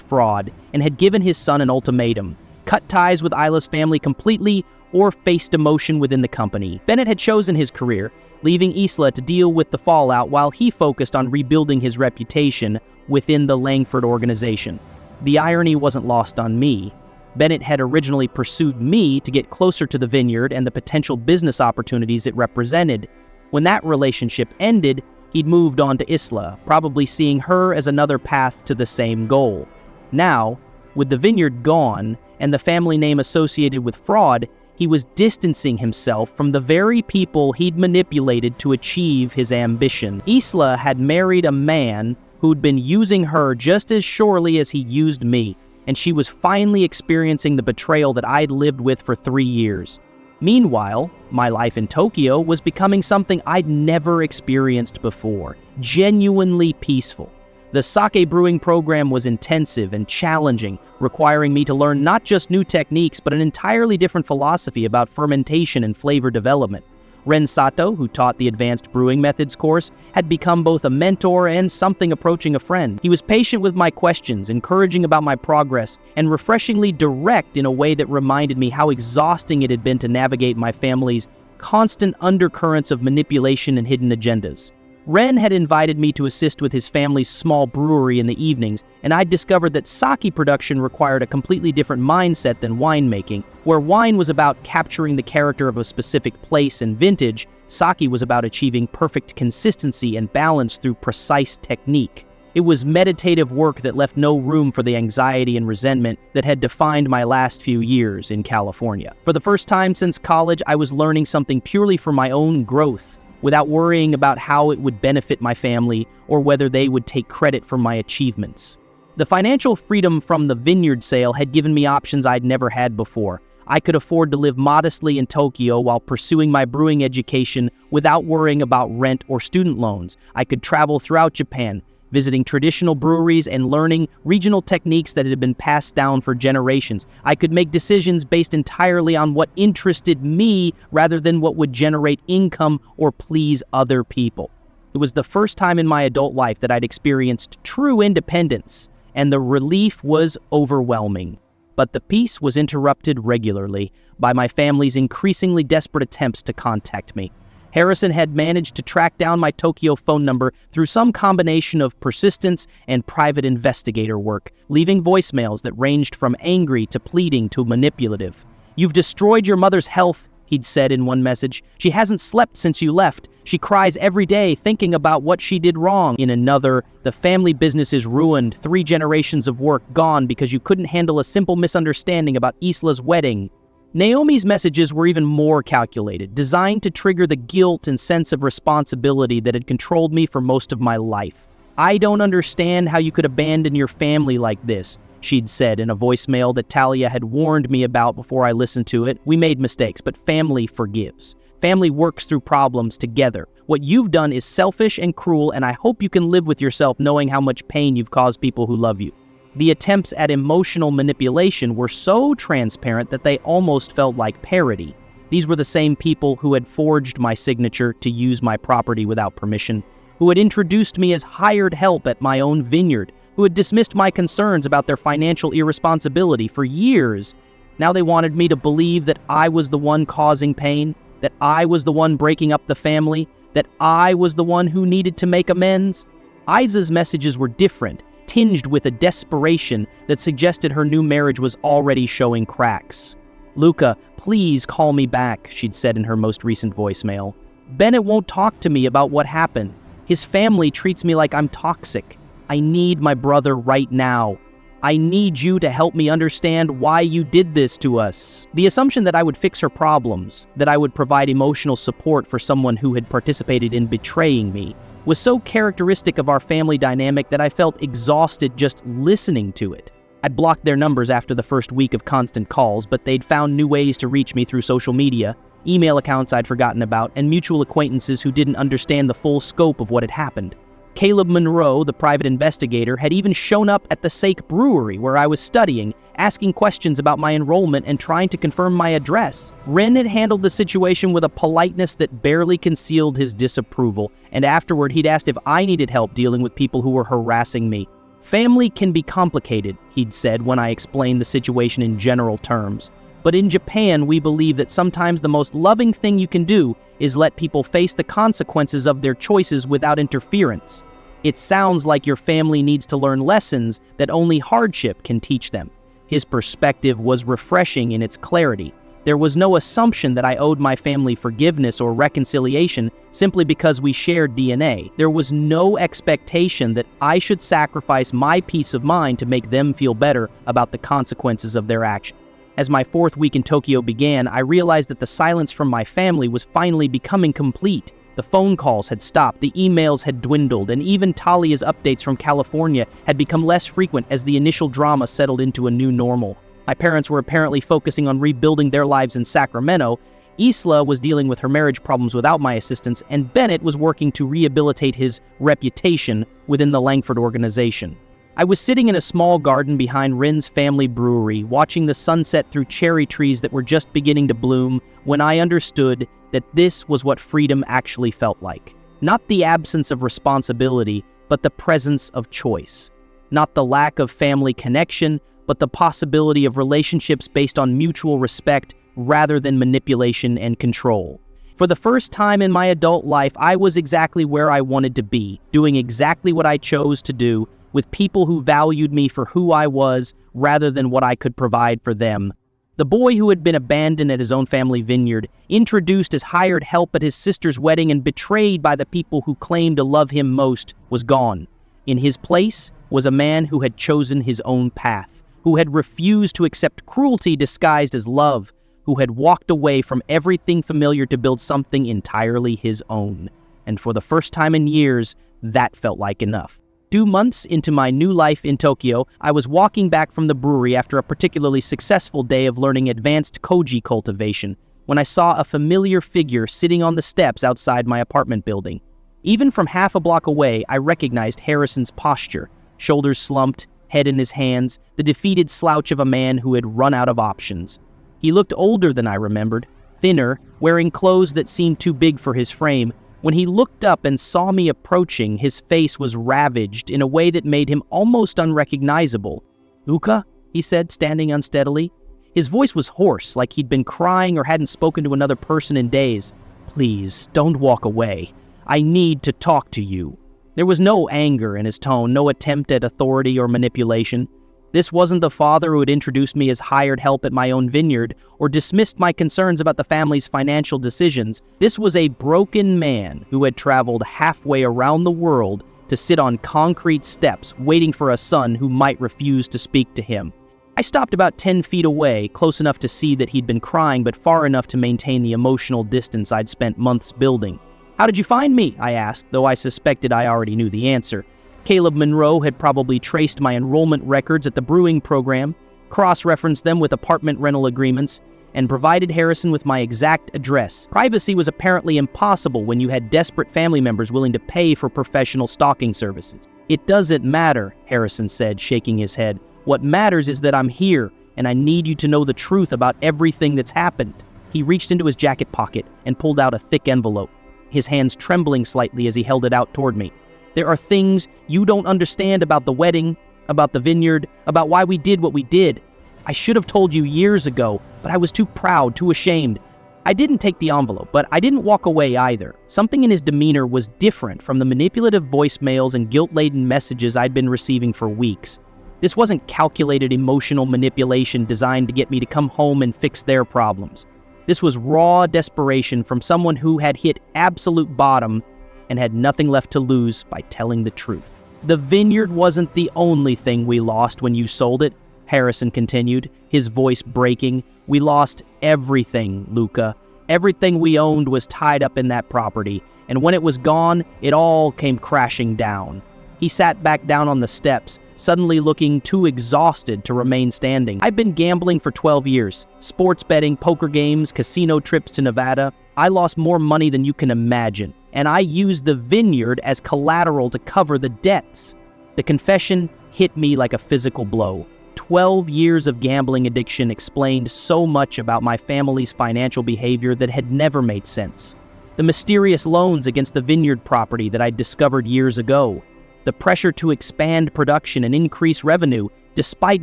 fraud and had given his son an ultimatum: cut ties with Isla's family completely or face demotion within the company. Bennett had chosen his career, leaving Isla to deal with the fallout while he focused on rebuilding his reputation within the Langford organization. The irony wasn't lost on me. Bennett had originally pursued me to get closer to the vineyard and the potential business opportunities it represented. When that relationship ended, he'd moved on to Isla, probably seeing her as another path to the same goal. Now, with the vineyard gone and the family name associated with fraud, he was distancing himself from the very people he'd manipulated to achieve his ambition. Isla had married a man who'd been using her just as surely as he used me, and she was finally experiencing the betrayal that I'd lived with for 3 years. Meanwhile, my life in Tokyo was becoming something I'd never experienced before, genuinely peaceful. The sake brewing program was intensive and challenging, requiring me to learn not just new techniques, but an entirely different philosophy about fermentation and flavor development. Ren Sato, who taught the Advanced Brewing Methods course, had become both a mentor and something approaching a friend. He was patient with my questions, encouraging about my progress, and refreshingly direct in a way that reminded me how exhausting it had been to navigate my family's constant undercurrents of manipulation and hidden agendas. Ren had invited me to assist with his family's small brewery in the evenings, and I'd discovered that sake production required a completely different mindset than winemaking. Where wine was about capturing the character of a specific place and vintage, sake was about achieving perfect consistency and balance through precise technique. It was meditative work that left no room for the anxiety and resentment that had defined my last few years in California. For the first time since college, I was learning something purely for my own growth, without worrying about how it would benefit my family or whether they would take credit for my achievements. The financial freedom from the Vineyard sale had given me options I'd never had before. I could afford to live modestly in Tokyo while pursuing my brewing education without worrying about rent or student loans. I could travel throughout Japan, visiting traditional breweries and learning regional techniques that had been passed down for generations. I could make decisions based entirely on what interested me rather than what would generate income or please other people. It was the first time in my adult life that I'd experienced true independence, and the relief was overwhelming. But the peace was interrupted regularly by my family's increasingly desperate attempts to contact me. Harrison had managed to track down my Tokyo phone number through some combination of persistence and private investigator work, leaving voicemails that ranged from angry to pleading to manipulative. "You've destroyed your mother's health," he'd said in one message. "She hasn't slept since you left. She cries every day thinking about what she did wrong." In another, "The family business is ruined, 3 generations of work gone because you couldn't handle a simple misunderstanding about Isla's wedding." Naomi's messages were even more calculated, designed to trigger the guilt and sense of responsibility that had controlled me for most of my life. "I don't understand how you could abandon your family like this," she'd said in a voicemail that Talia had warned me about before I listened to it. "We made mistakes, but family forgives. Family works through problems together. What you've done is selfish and cruel, and I hope you can live with yourself knowing how much pain you've caused people who love you." The attempts at emotional manipulation were so transparent that they almost felt like parody. These were the same people who had forged my signature to use my property without permission, who had introduced me as hired help at my own vineyard, who had dismissed my concerns about their financial irresponsibility for years. Now they wanted me to believe that I was the one causing pain, that I was the one breaking up the family, that I was the one who needed to make amends. Isa's messages were different, tinged with a desperation that suggested her new marriage was already showing cracks. "Luca, please call me back," she'd said in her most recent voicemail. "Bennett won't talk to me about what happened. His family treats me like I'm toxic. I need my brother right now. I need you to help me understand why you did this to us." The assumption that I would fix her problems, that I would provide emotional support for someone who had participated in betraying me, was so characteristic of our family dynamic that I felt exhausted just listening to it. I'd blocked their numbers after the first week of constant calls, but they'd found new ways to reach me through social media, email accounts I'd forgotten about, and mutual acquaintances who didn't understand the full scope of what had happened. Caleb Monroe, the private investigator, had even shown up at the Sake Brewery where I was studying, asking questions about my enrollment and trying to confirm my address. Ren had handled the situation with a politeness that barely concealed his disapproval, and afterward he'd asked if I needed help dealing with people who were harassing me. "Family can be complicated," he'd said when I explained the situation in general terms. "But in Japan, we believe that sometimes the most loving thing you can do is let people face the consequences of their choices without interference. It sounds like your family needs to learn lessons that only hardship can teach them." His perspective was refreshing in its clarity. There was no assumption that I owed my family forgiveness or reconciliation simply because we shared DNA. There was no expectation that I should sacrifice my peace of mind to make them feel better about the consequences of their action. As my 4th week in Tokyo began, I realized that the silence from my family was finally becoming complete. The phone calls had stopped, the emails had dwindled, and even Talia's updates from California had become less frequent as the initial drama settled into a new normal. My parents were apparently focusing on rebuilding their lives in Sacramento. Isla was dealing with her marriage problems without my assistance, and Bennett was working to rehabilitate his reputation within the Langford organization. I was sitting in a small garden behind Rin's family brewery, watching the sunset through cherry trees that were just beginning to bloom, when I understood that this was what freedom actually felt like. Not the absence of responsibility, but the presence of choice. Not the lack of family connection, but the possibility of relationships based on mutual respect rather than manipulation and control. For the first time in my adult life, I was exactly where I wanted to be, doing exactly what I chose to do, with people who valued me for who I was rather than what I could provide for them. The boy who had been abandoned at his own family vineyard, introduced as hired help at his sister's wedding and betrayed by the people who claimed to love him most, was gone. In his place was a man who had chosen his own path, who had refused to accept cruelty disguised as love, who had walked away from everything familiar to build something entirely his own. And for the first time in years, that felt like enough. 2 months into my new life in Tokyo, I was walking back from the brewery after a particularly successful day of learning advanced koji cultivation, when I saw a familiar figure sitting on the steps outside my apartment building. Even from half a block away, I recognized Harrison's posture, shoulders slumped, head in his hands, the defeated slouch of a man who had run out of options. He looked older than I remembered, thinner, wearing clothes that seemed too big for his frame. When he looked up and saw me approaching, his face was ravaged in a way that made him almost unrecognizable. "Luca?" he said, standing unsteadily. His voice was hoarse, like he'd been crying or hadn't spoken to another person in days. "Please, don't walk away. I need to talk to you." There was no anger in his tone, no attempt at authority or manipulation. This wasn't the father who had introduced me as hired help at my own vineyard or dismissed my concerns about the family's financial decisions. This was a broken man who had traveled halfway around the world to sit on concrete steps waiting for a son who might refuse to speak to him. I stopped about 10 feet away, close enough to see that he'd been crying but far enough to maintain the emotional distance I'd spent months building. "How did you find me?" I asked, though I suspected I already knew the answer. Caleb Monroe had probably traced my enrollment records at the brewing program, cross-referenced them with apartment rental agreements, and provided Harrison with my exact address. Privacy was apparently impossible when you had desperate family members willing to pay for professional stalking services. "It doesn't matter," Harrison said, shaking his head. "What matters is that I'm here, and I need you to know the truth about everything that's happened." He reached into his jacket pocket and pulled out a thick envelope, his hands trembling slightly as he held it out toward me. "There are things you don't understand about the wedding, about the vineyard, about why we did what we did. I should have told you years ago, but I was too proud, too ashamed." I didn't take the envelope, but I didn't walk away either. Something in his demeanor was different from the manipulative voicemails and guilt-laden messages I'd been receiving for weeks. This wasn't calculated emotional manipulation designed to get me to come home and fix their problems. This was raw desperation from someone who had hit absolute bottom and had nothing left to lose by telling the truth. "The vineyard wasn't the only thing we lost when you sold it," Harrison continued, his voice breaking. "We lost everything, Luca. Everything we owned was tied up in that property, and when it was gone, it all came crashing down." He sat back down on the steps, suddenly looking too exhausted to remain standing. "I've been gambling for 12 years. Sports betting, poker games, casino trips to Nevada. I lost more money than you can imagine, and I used the vineyard as collateral to cover the debts." The confession hit me like a physical blow. 12 years of gambling addiction explained so much about my family's financial behavior that had never made sense. The mysterious loans against the vineyard property that I'd discovered years ago. The pressure to expand production and increase revenue despite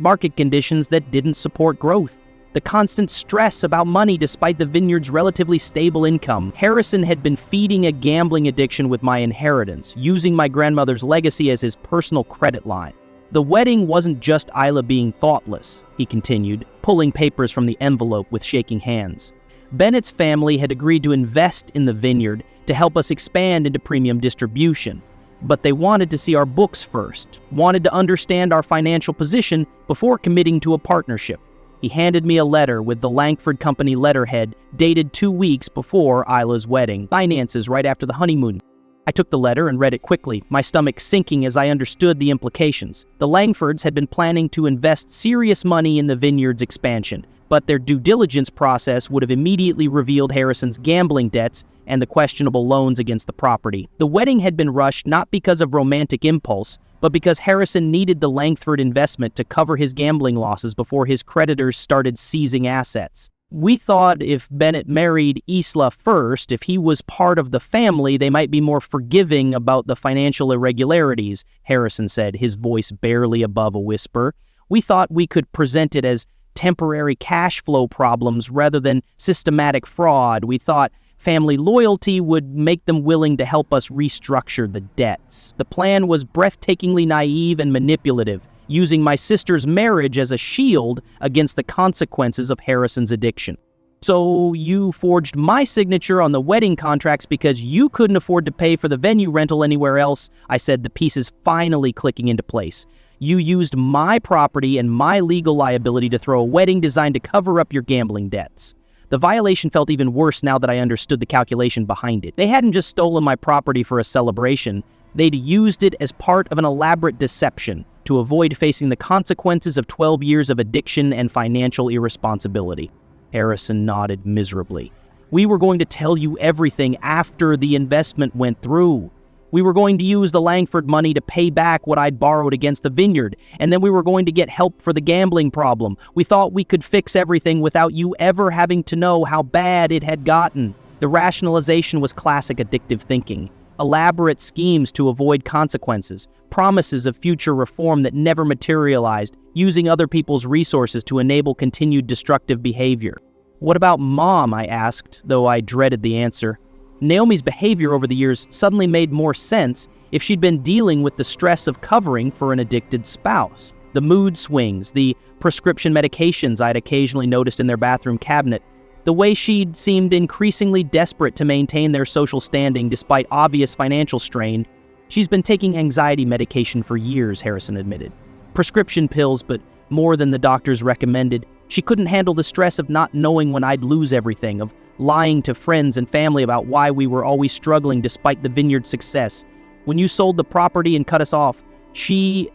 market conditions that didn't support growth. The constant stress about money despite the vineyard's relatively stable income. Harrison had been feeding a gambling addiction with my inheritance, using my grandmother's legacy as his personal credit line. "The wedding wasn't just Isla being thoughtless," he continued, pulling papers from the envelope with shaking hands. "Bennett's family had agreed to invest in the vineyard to help us expand into premium distribution. But they wanted to see our books first, wanted to understand our financial position before committing to a partnership." He handed me a letter with the Langford Company letterhead dated 2 weeks before Isla's wedding, finances right after the honeymoon. I took the letter and read it quickly, my stomach sinking as I understood the implications. The Langfords had been planning to invest serious money in the vineyard's expansion, but their due diligence process would have immediately revealed Harrison's gambling debts and the questionable loans against the property. The wedding had been rushed not because of romantic impulse, but because Harrison needed the Langford investment to cover his gambling losses before his creditors started seizing assets. We thought if Bennett married Isla first, if he was part of the family, they might be more forgiving about the financial irregularities, Harrison said, his voice barely above a whisper. We thought we could present it as temporary cash flow problems rather than systematic fraud. We thought family loyalty would make them willing to help us restructure the debts. The plan was breathtakingly naive and manipulative, using my sister's marriage as a shield against the consequences of Harrison's addiction. So you forged my signature on the wedding contracts because you couldn't afford to pay for the venue rental anywhere else, I said, the pieces finally clicking into place. You used my property and my legal liability to throw a wedding designed to cover up your gambling debts. The violation felt even worse now that I understood the calculation behind it. They hadn't just stolen my property for a celebration. They'd used it as part of an elaborate deception to avoid facing the consequences of 12 years of addiction and financial irresponsibility. Harrison nodded miserably. We were going to tell you everything after the investment went through. We were going to use the Langford money to pay back what I'd borrowed against the Vineyard, and then we were going to get help for the gambling problem. We thought we could fix everything without you ever having to know how bad it had gotten. The rationalization was classic addictive thinking. Elaborate schemes to avoid consequences, promises of future reform that never materialized, using other people's resources to enable continued destructive behavior. What about Mom? I asked, though I dreaded the answer. Naomi's behavior over the years suddenly made more sense if she'd been dealing with the stress of covering for an addicted spouse. The mood swings, the prescription medications I'd occasionally noticed in their bathroom cabinet, the way she'd seemed increasingly desperate to maintain their social standing despite obvious financial strain. She's been taking anxiety medication for years, Harrison admitted. Prescription pills, but more than the doctors recommended. She couldn't handle the stress of not knowing when I'd lose everything, of lying to friends and family about why we were always struggling despite the Vineyard's success. When you sold the property and cut us off, she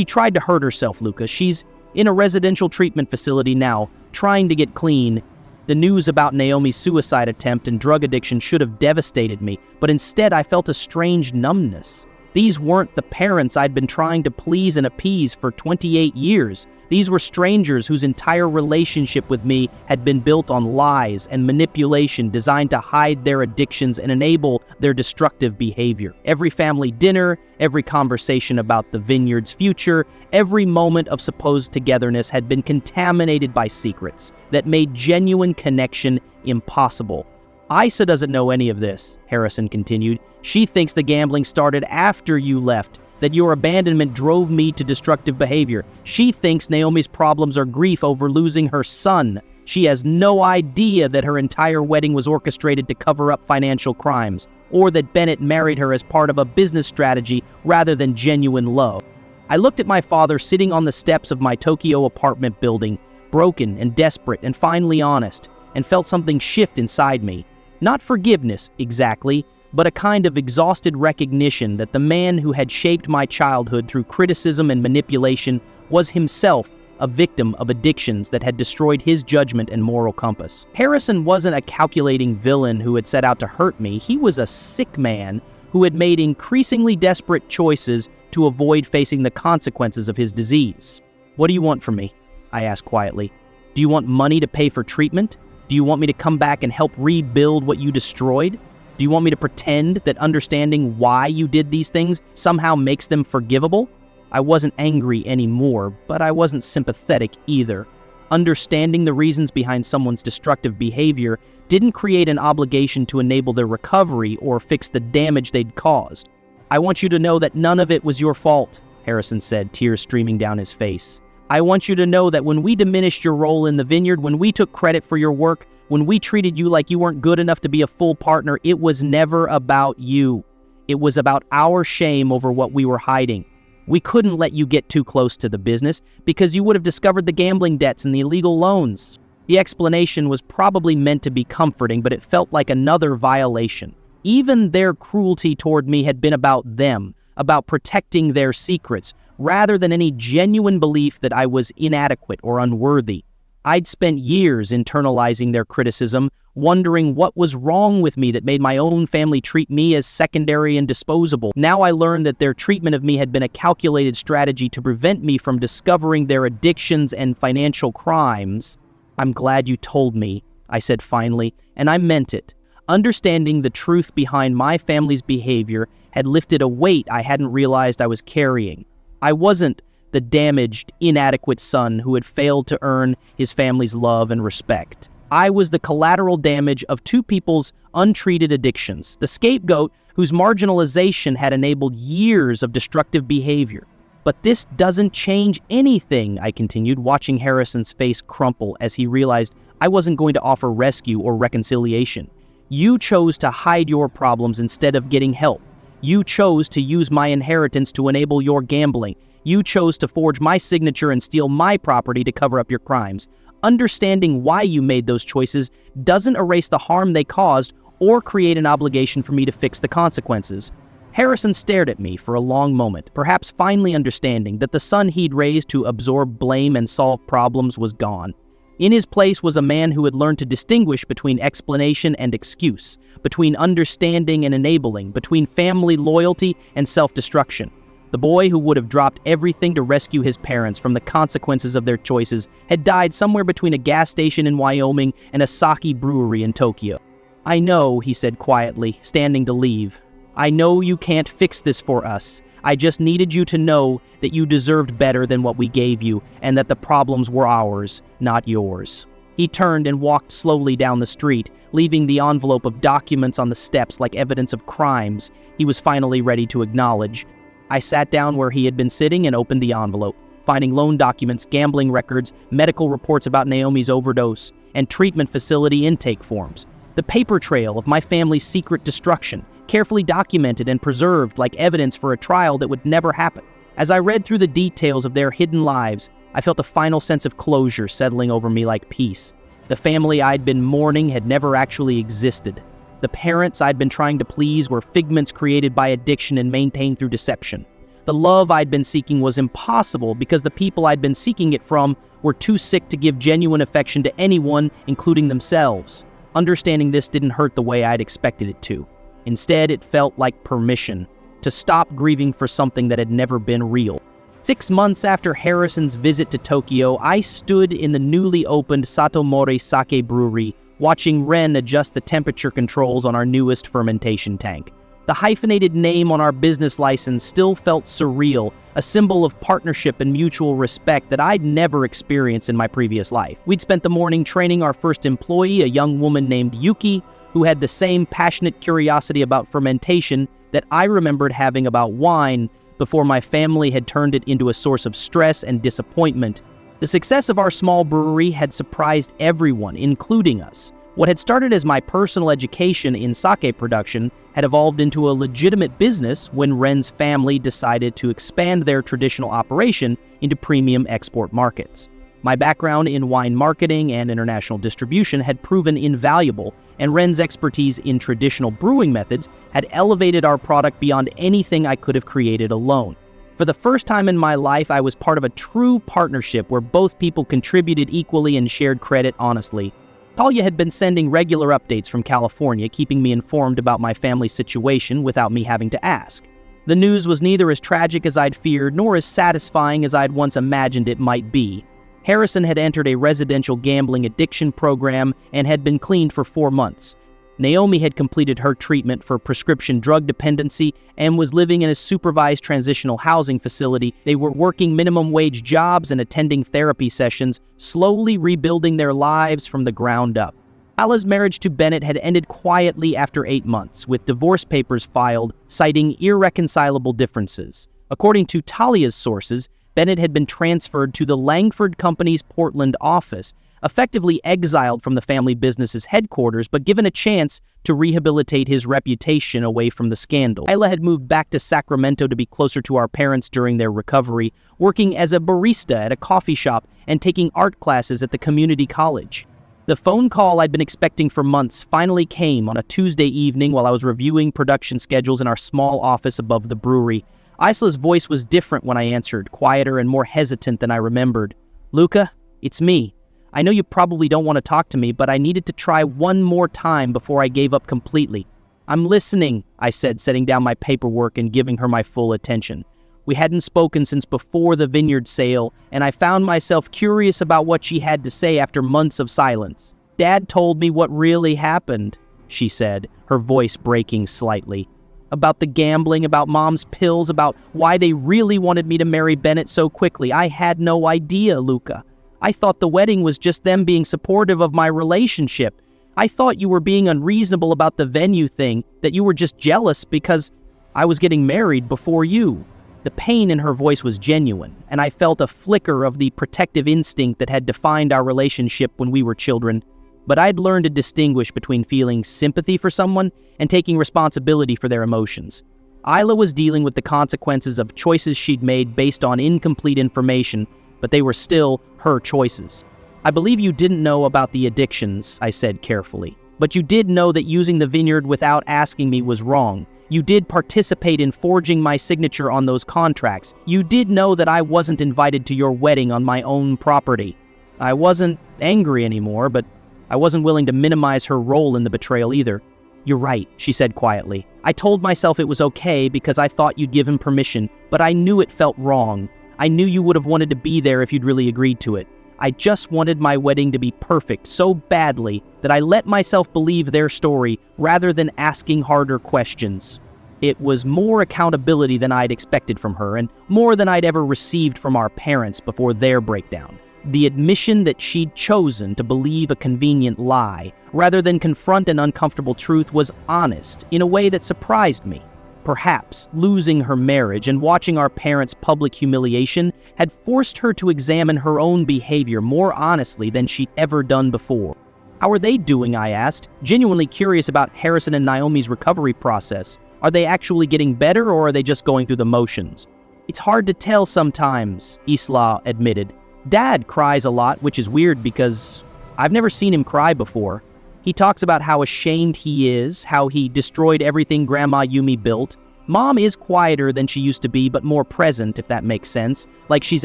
tried to hurt herself, Luca. She's in a residential treatment facility now, trying to get clean. The news about Naomi's suicide attempt and drug addiction should have devastated me, but instead I felt a strange numbness. These weren't the parents I'd been trying to please and appease for 28 years. These were strangers whose entire relationship with me had been built on lies and manipulation designed to hide their addictions and enable their destructive behavior. Every family dinner, every conversation about the Vineyard's future, every moment of supposed togetherness had been contaminated by secrets that made genuine connection impossible. Isa doesn't know any of this, Harrison continued. She thinks the gambling started after you left, that your abandonment drove me to destructive behavior. She thinks Naomi's problems are grief over losing her son. She has no idea that her entire wedding was orchestrated to cover up financial crimes, or that Bennett married her as part of a business strategy rather than genuine love. I looked at my father sitting on the steps of my Tokyo apartment building, broken and desperate and finally honest, and felt something shift inside me. Not forgiveness, exactly, but a kind of exhausted recognition that the man who had shaped my childhood through criticism and manipulation was himself a victim of addictions that had destroyed his judgment and moral compass. Harrison wasn't a calculating villain who had set out to hurt me. He was a sick man who had made increasingly desperate choices to avoid facing the consequences of his disease. What do you want from me? I asked quietly. Do you want money to pay for treatment? Do you want me to come back and help rebuild what you destroyed? Do you want me to pretend that understanding why you did these things somehow makes them forgivable? I wasn't angry anymore, but I wasn't sympathetic either. Understanding the reasons behind someone's destructive behavior didn't create an obligation to enable their recovery or fix the damage they'd caused. I want you to know that none of it was your fault, Harrison said, tears streaming down his face. I want you to know that when we diminished your role in the Vineyard, when we took credit for your work, when we treated you like you weren't good enough to be a full partner, it was never about you. It was about our shame over what we were hiding. We couldn't let you get too close to the business because you would have discovered the gambling debts and the illegal loans. The explanation was probably meant to be comforting, but it felt like another violation. Even their cruelty toward me had been about them, about protecting their secrets, rather than any genuine belief that I was inadequate or unworthy. I'd spent years internalizing their criticism, wondering what was wrong with me that made my own family treat me as secondary and disposable. Now I learned that their treatment of me had been a calculated strategy to prevent me from discovering their addictions and financial crimes. "I'm glad you told me," I said finally, and I meant it. Understanding the truth behind my family's behavior had lifted a weight I hadn't realized I was carrying. I wasn't the damaged, inadequate son who had failed to earn his family's love and respect. I was the collateral damage of two people's untreated addictions, the scapegoat whose marginalization had enabled years of destructive behavior. "But this doesn't change anything," I continued, watching Harrison's face crumple as he realized I wasn't going to offer rescue or reconciliation. "You chose to hide your problems instead of getting help. You chose to use my inheritance to enable your gambling. You chose to forge my signature and steal my property to cover up your crimes. Understanding why you made those choices doesn't erase the harm they caused or create an obligation for me to fix the consequences." Harrison stared at me for a long moment, perhaps finally understanding that the son he'd raised to absorb blame and solve problems was gone. In his place was a man who had learned to distinguish between explanation and excuse, between understanding and enabling, between family loyalty and self-destruction. The boy who would have dropped everything to rescue his parents from the consequences of their choices had died somewhere between a gas station in Wyoming and a sake brewery in Tokyo. "I know," he said quietly, standing to leave. "I know you can't fix this for us. I just needed you to know that you deserved better than what we gave you, and that the problems were ours, not yours." He turned and walked slowly down the street, leaving the envelope of documents on the steps like evidence of crimes he was finally ready to acknowledge. I sat down where he had been sitting and opened the envelope, finding loan documents, gambling records, medical reports about Naomi's overdose, and treatment facility intake forms. The paper trail of my family's secret destruction, carefully documented and preserved like evidence for a trial that would never happen. As I read through the details of their hidden lives, I felt a final sense of closure settling over me like peace. The family I'd been mourning had never actually existed. The parents I'd been trying to please were figments created by addiction and maintained through deception. The love I'd been seeking was impossible because the people I'd been seeking it from were too sick to give genuine affection to anyone, including themselves. Understanding this didn't hurt the way I'd expected it to. Instead, it felt like permission to stop grieving for something that had never been real. 6 months after Harrison's visit to Tokyo, I stood in the newly opened Satomori Sake Brewery, watching Ren adjust the temperature controls on our newest fermentation tank. The hyphenated name on our business license still felt surreal, a symbol of partnership and mutual respect that I'd never experienced in my previous life. We'd spent the morning training our first employee, a young woman named Yuki, who had the same passionate curiosity about fermentation that I remembered having about wine before my family had turned it into a source of stress and disappointment. The success of our small brewery had surprised everyone, including us. What had started as my personal education in sake production had evolved into a legitimate business when Ren's family decided to expand their traditional operation into premium export markets. My background in wine marketing and international distribution had proven invaluable, and Ren's expertise in traditional brewing methods had elevated our product beyond anything I could have created alone. For the first time in my life, I was part of a true partnership where both people contributed equally and shared credit honestly. Talia had been sending regular updates from California, keeping me informed about my family's situation without me having to ask. The news was neither as tragic as I'd feared, nor as satisfying as I'd once imagined it might be. Harrison had entered a residential gambling addiction program and had been cleaned for 4 months. Naomi had completed her treatment for prescription drug dependency and was living in a supervised transitional housing facility. They were working minimum wage jobs and attending therapy sessions, slowly rebuilding their lives from the ground up. Ala's marriage to Bennett had ended quietly after 8 months, with divorce papers filed citing irreconcilable differences. According to Talia's sources, Bennett had been transferred to the Langford Company's Portland office, effectively exiled from the family business's headquarters, but given a chance to rehabilitate his reputation away from the scandal. Isla had moved back to Sacramento to be closer to our parents during their recovery, working as a barista at a coffee shop and taking art classes at the community college. The phone call I'd been expecting for months finally came on a Tuesday evening while I was reviewing production schedules in our small office above the brewery. Isla's voice was different when I answered, quieter and more hesitant than I remembered. "Luca, it's me. I know you probably don't want to talk to me, but I needed to try one more time before I gave up completely." "I'm listening," I said, setting down my paperwork and giving her my full attention. We hadn't spoken since before the vineyard sale, and I found myself curious about what she had to say after months of silence. "Dad told me what really happened," she said, her voice breaking slightly. "About the gambling, about Mom's pills, about why they really wanted me to marry Bennett so quickly. I had no idea, Luca. I thought the wedding was just them being supportive of my relationship. I thought you were being unreasonable about the venue thing, that you were just jealous because I was getting married before you." The pain in her voice was genuine, and I felt a flicker of the protective instinct that had defined our relationship when we were children. But I'd learned to distinguish between feeling sympathy for someone and taking responsibility for their emotions. Isla was dealing with the consequences of choices she'd made based on incomplete information, but they were still her choices. "I believe you didn't know about the addictions," I said carefully. "But you did know that using the vineyard without asking me was wrong. You did participate in forging my signature on those contracts. You did know that I wasn't invited to your wedding on my own property." I wasn't angry anymore, but I wasn't willing to minimize her role in the betrayal either. "You're right," she said quietly. "I told myself it was okay because I thought you'd give him permission, but I knew it felt wrong. I knew you would have wanted to be there if you'd really agreed to it. I just wanted my wedding to be perfect so badly that I let myself believe their story rather than asking harder questions. It was more accountability than I'd expected from her, and more than I'd ever received from our parents before their breakdown. The admission that she'd chosen to believe a convenient lie, rather than confront an uncomfortable truth, was honest in a way that surprised me. Perhaps losing her marriage and watching our parents' public humiliation had forced her to examine her own behavior more honestly than she'd ever done before. "How are they doing?" I asked, genuinely curious about Harrison and Naomi's recovery process. Are they actually getting better, or are they just going through the motions? "It's hard to tell sometimes," Isla admitted. "Dad cries a lot, which is weird because I've never seen him cry before. He talks about how ashamed he is, how he destroyed everything Grandma Yumi built. Mom is quieter than she used to be, but more present, if that makes sense, like she's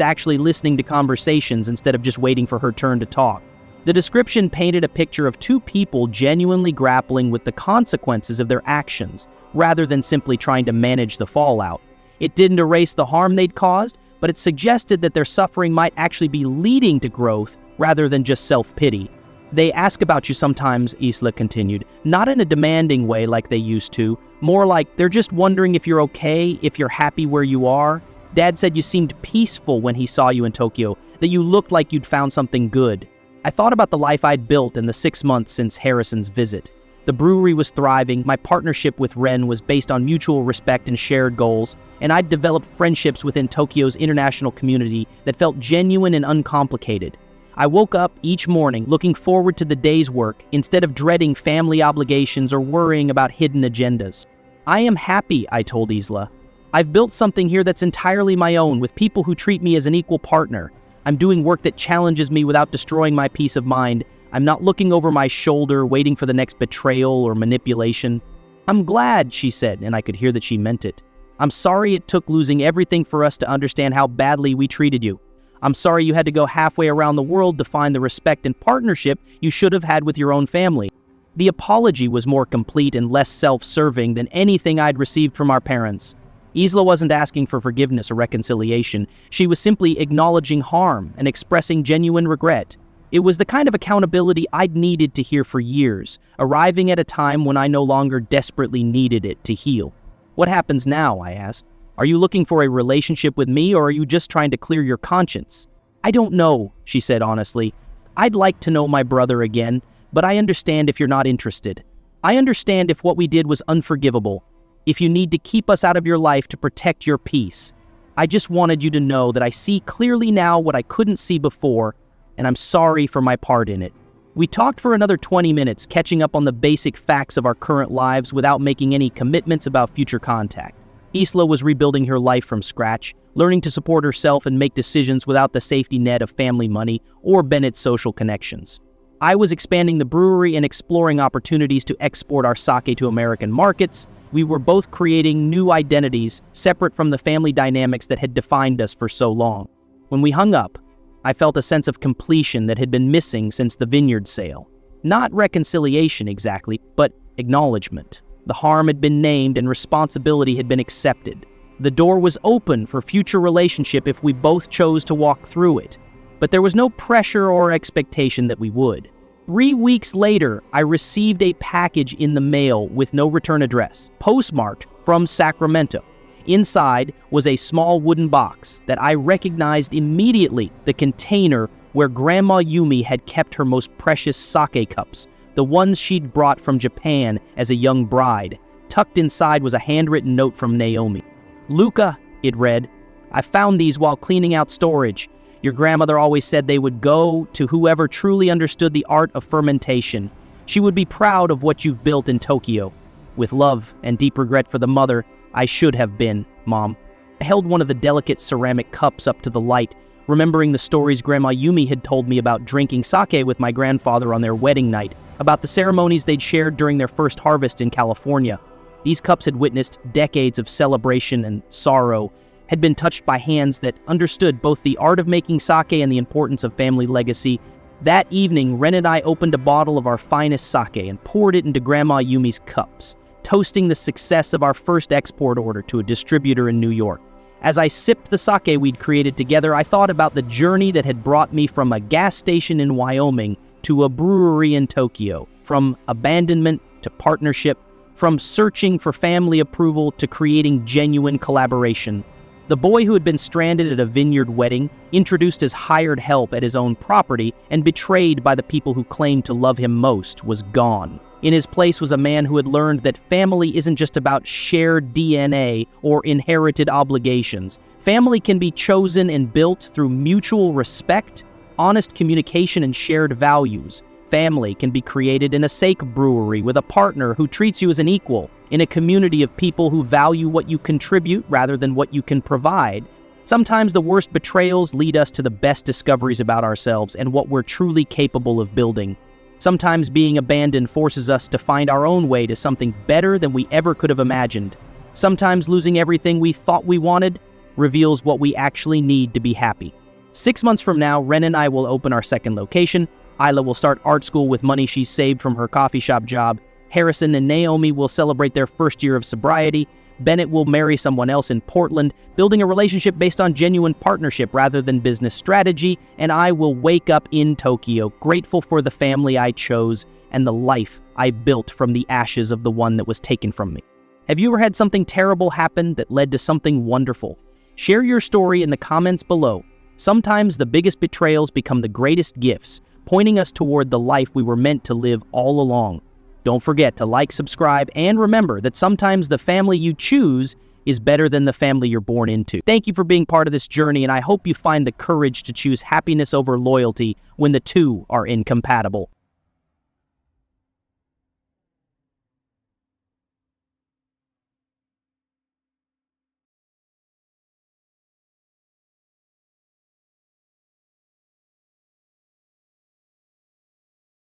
actually listening to conversations instead of just waiting for her turn to talk." The description painted a picture of two people genuinely grappling with the consequences of their actions, rather than simply trying to manage the fallout. It didn't erase the harm they'd caused, but it suggested that their suffering might actually be leading to growth rather than just self-pity. "They ask about you sometimes," Isla continued, "not in a demanding way like they used to, more like they're just wondering if you're okay, if you're happy where you are. Dad said you seemed peaceful when he saw you in Tokyo, that you looked like you'd found something good." I thought about the life I'd built in the 6 months since Harrison's visit. The brewery was thriving, my partnership with Ren was based on mutual respect and shared goals, and I'd developed friendships within Tokyo's international community that felt genuine and uncomplicated. I woke up each morning looking forward to the day's work instead of dreading family obligations or worrying about hidden agendas. "I am happy," I told Isla. "I've built something here that's entirely my own, with people who treat me as an equal partner. I'm doing work that challenges me without destroying my peace of mind. I'm not looking over my shoulder, waiting for the next betrayal or manipulation." "I'm glad," she said, and I could hear that she meant it. "I'm sorry it took losing everything for us to understand how badly we treated you. I'm sorry you had to go halfway around the world to find the respect and partnership you should have had with your own family." The apology was more complete and less self-serving than anything I'd received from our parents. Isla wasn't asking for forgiveness or reconciliation. She was simply acknowledging harm and expressing genuine regret. It was the kind of accountability I'd needed to hear for years, arriving at a time when I no longer desperately needed it to heal. "What happens now?" I asked. "Are you looking for a relationship with me, or are you just trying to clear your conscience?" "I don't know," she said honestly. "I'd like to know my brother again, but I understand if you're not interested. I understand if what we did was unforgivable, if you need to keep us out of your life to protect your peace. I just wanted you to know that I see clearly now what I couldn't see before, and I'm sorry for my part in it." We talked for another 20 minutes, catching up on the basic facts of our current lives without making any commitments about future contact. Isla was rebuilding her life from scratch, learning to support herself and make decisions without the safety net of family money or Bennett's social connections. I was expanding the brewery and exploring opportunities to export our sake to American markets. We were both creating new identities separate from the family dynamics that had defined us for so long. When we hung up, I felt a sense of completion that had been missing since the Vineyard sale. Not reconciliation exactly, but acknowledgement. The harm had been named and responsibility had been accepted. The door was open for future relationship if we both chose to walk through it, but there was no pressure or expectation that we would. 3 weeks later, I received a package in the mail with no return address, postmarked from Sacramento. Inside was a small wooden box that I recognized immediately, the container where Grandma Yumi had kept her most precious sake cups, the ones she'd brought from Japan as a young bride. Tucked inside was a handwritten note from Naomi. "Luca," it read, "I found these while cleaning out storage. Your grandmother always said they would go to whoever truly understood the art of fermentation. She would be proud of what you've built in Tokyo. With love and deep regret for the mother I should have been, Mom." I held one of the delicate ceramic cups up to the light, remembering the stories Grandma Yumi had told me about drinking sake with my grandfather on their wedding night, about the ceremonies they'd shared during their first harvest in California. These cups had witnessed decades of celebration and sorrow, had been touched by hands that understood both the art of making sake and the importance of family legacy. That evening, Ren and I opened a bottle of our finest sake and poured it into Grandma Yumi's cups, toasting the success of our first export order to a distributor in New York. As I sipped the sake we'd created together, I thought about the journey that had brought me from a gas station in Wyoming to a brewery in Tokyo, from abandonment to partnership, from searching for family approval to creating genuine collaboration. The boy who had been stranded at a vineyard wedding, introduced as hired help at his own property, and betrayed by the people who claimed to love him most, was gone. In his place was a man who had learned that family isn't just about shared DNA or inherited obligations. Family can be chosen and built through mutual respect, honest communication, and shared values. Family can be created in a sake brewery with a partner who treats you as an equal, in a community of people who value what you contribute rather than what you can provide. Sometimes the worst betrayals lead us to the best discoveries about ourselves and what we're truly capable of building. Sometimes being abandoned forces us to find our own way to something better than we ever could have imagined. Sometimes losing everything we thought we wanted reveals what we actually need to be happy. 6 months from now, Ren and I will open our second location. Isla will start art school with money she's saved from her coffee shop job. Harrison and Naomi will celebrate their first year of sobriety. Bennett will marry someone else in Portland, building a relationship based on genuine partnership rather than business strategy. And I will wake up in Tokyo, grateful for the family I chose and the life I built from the ashes of the one that was taken from me. Have you ever had something terrible happen that led to something wonderful? Share your story in the comments below. Sometimes the biggest betrayals become the greatest gifts, pointing us toward the life we were meant to live all along. Don't forget to like, subscribe, and remember that sometimes the family you choose is better than the family you're born into. Thank you for being part of this journey, and I hope you find the courage to choose happiness over loyalty when the two are incompatible.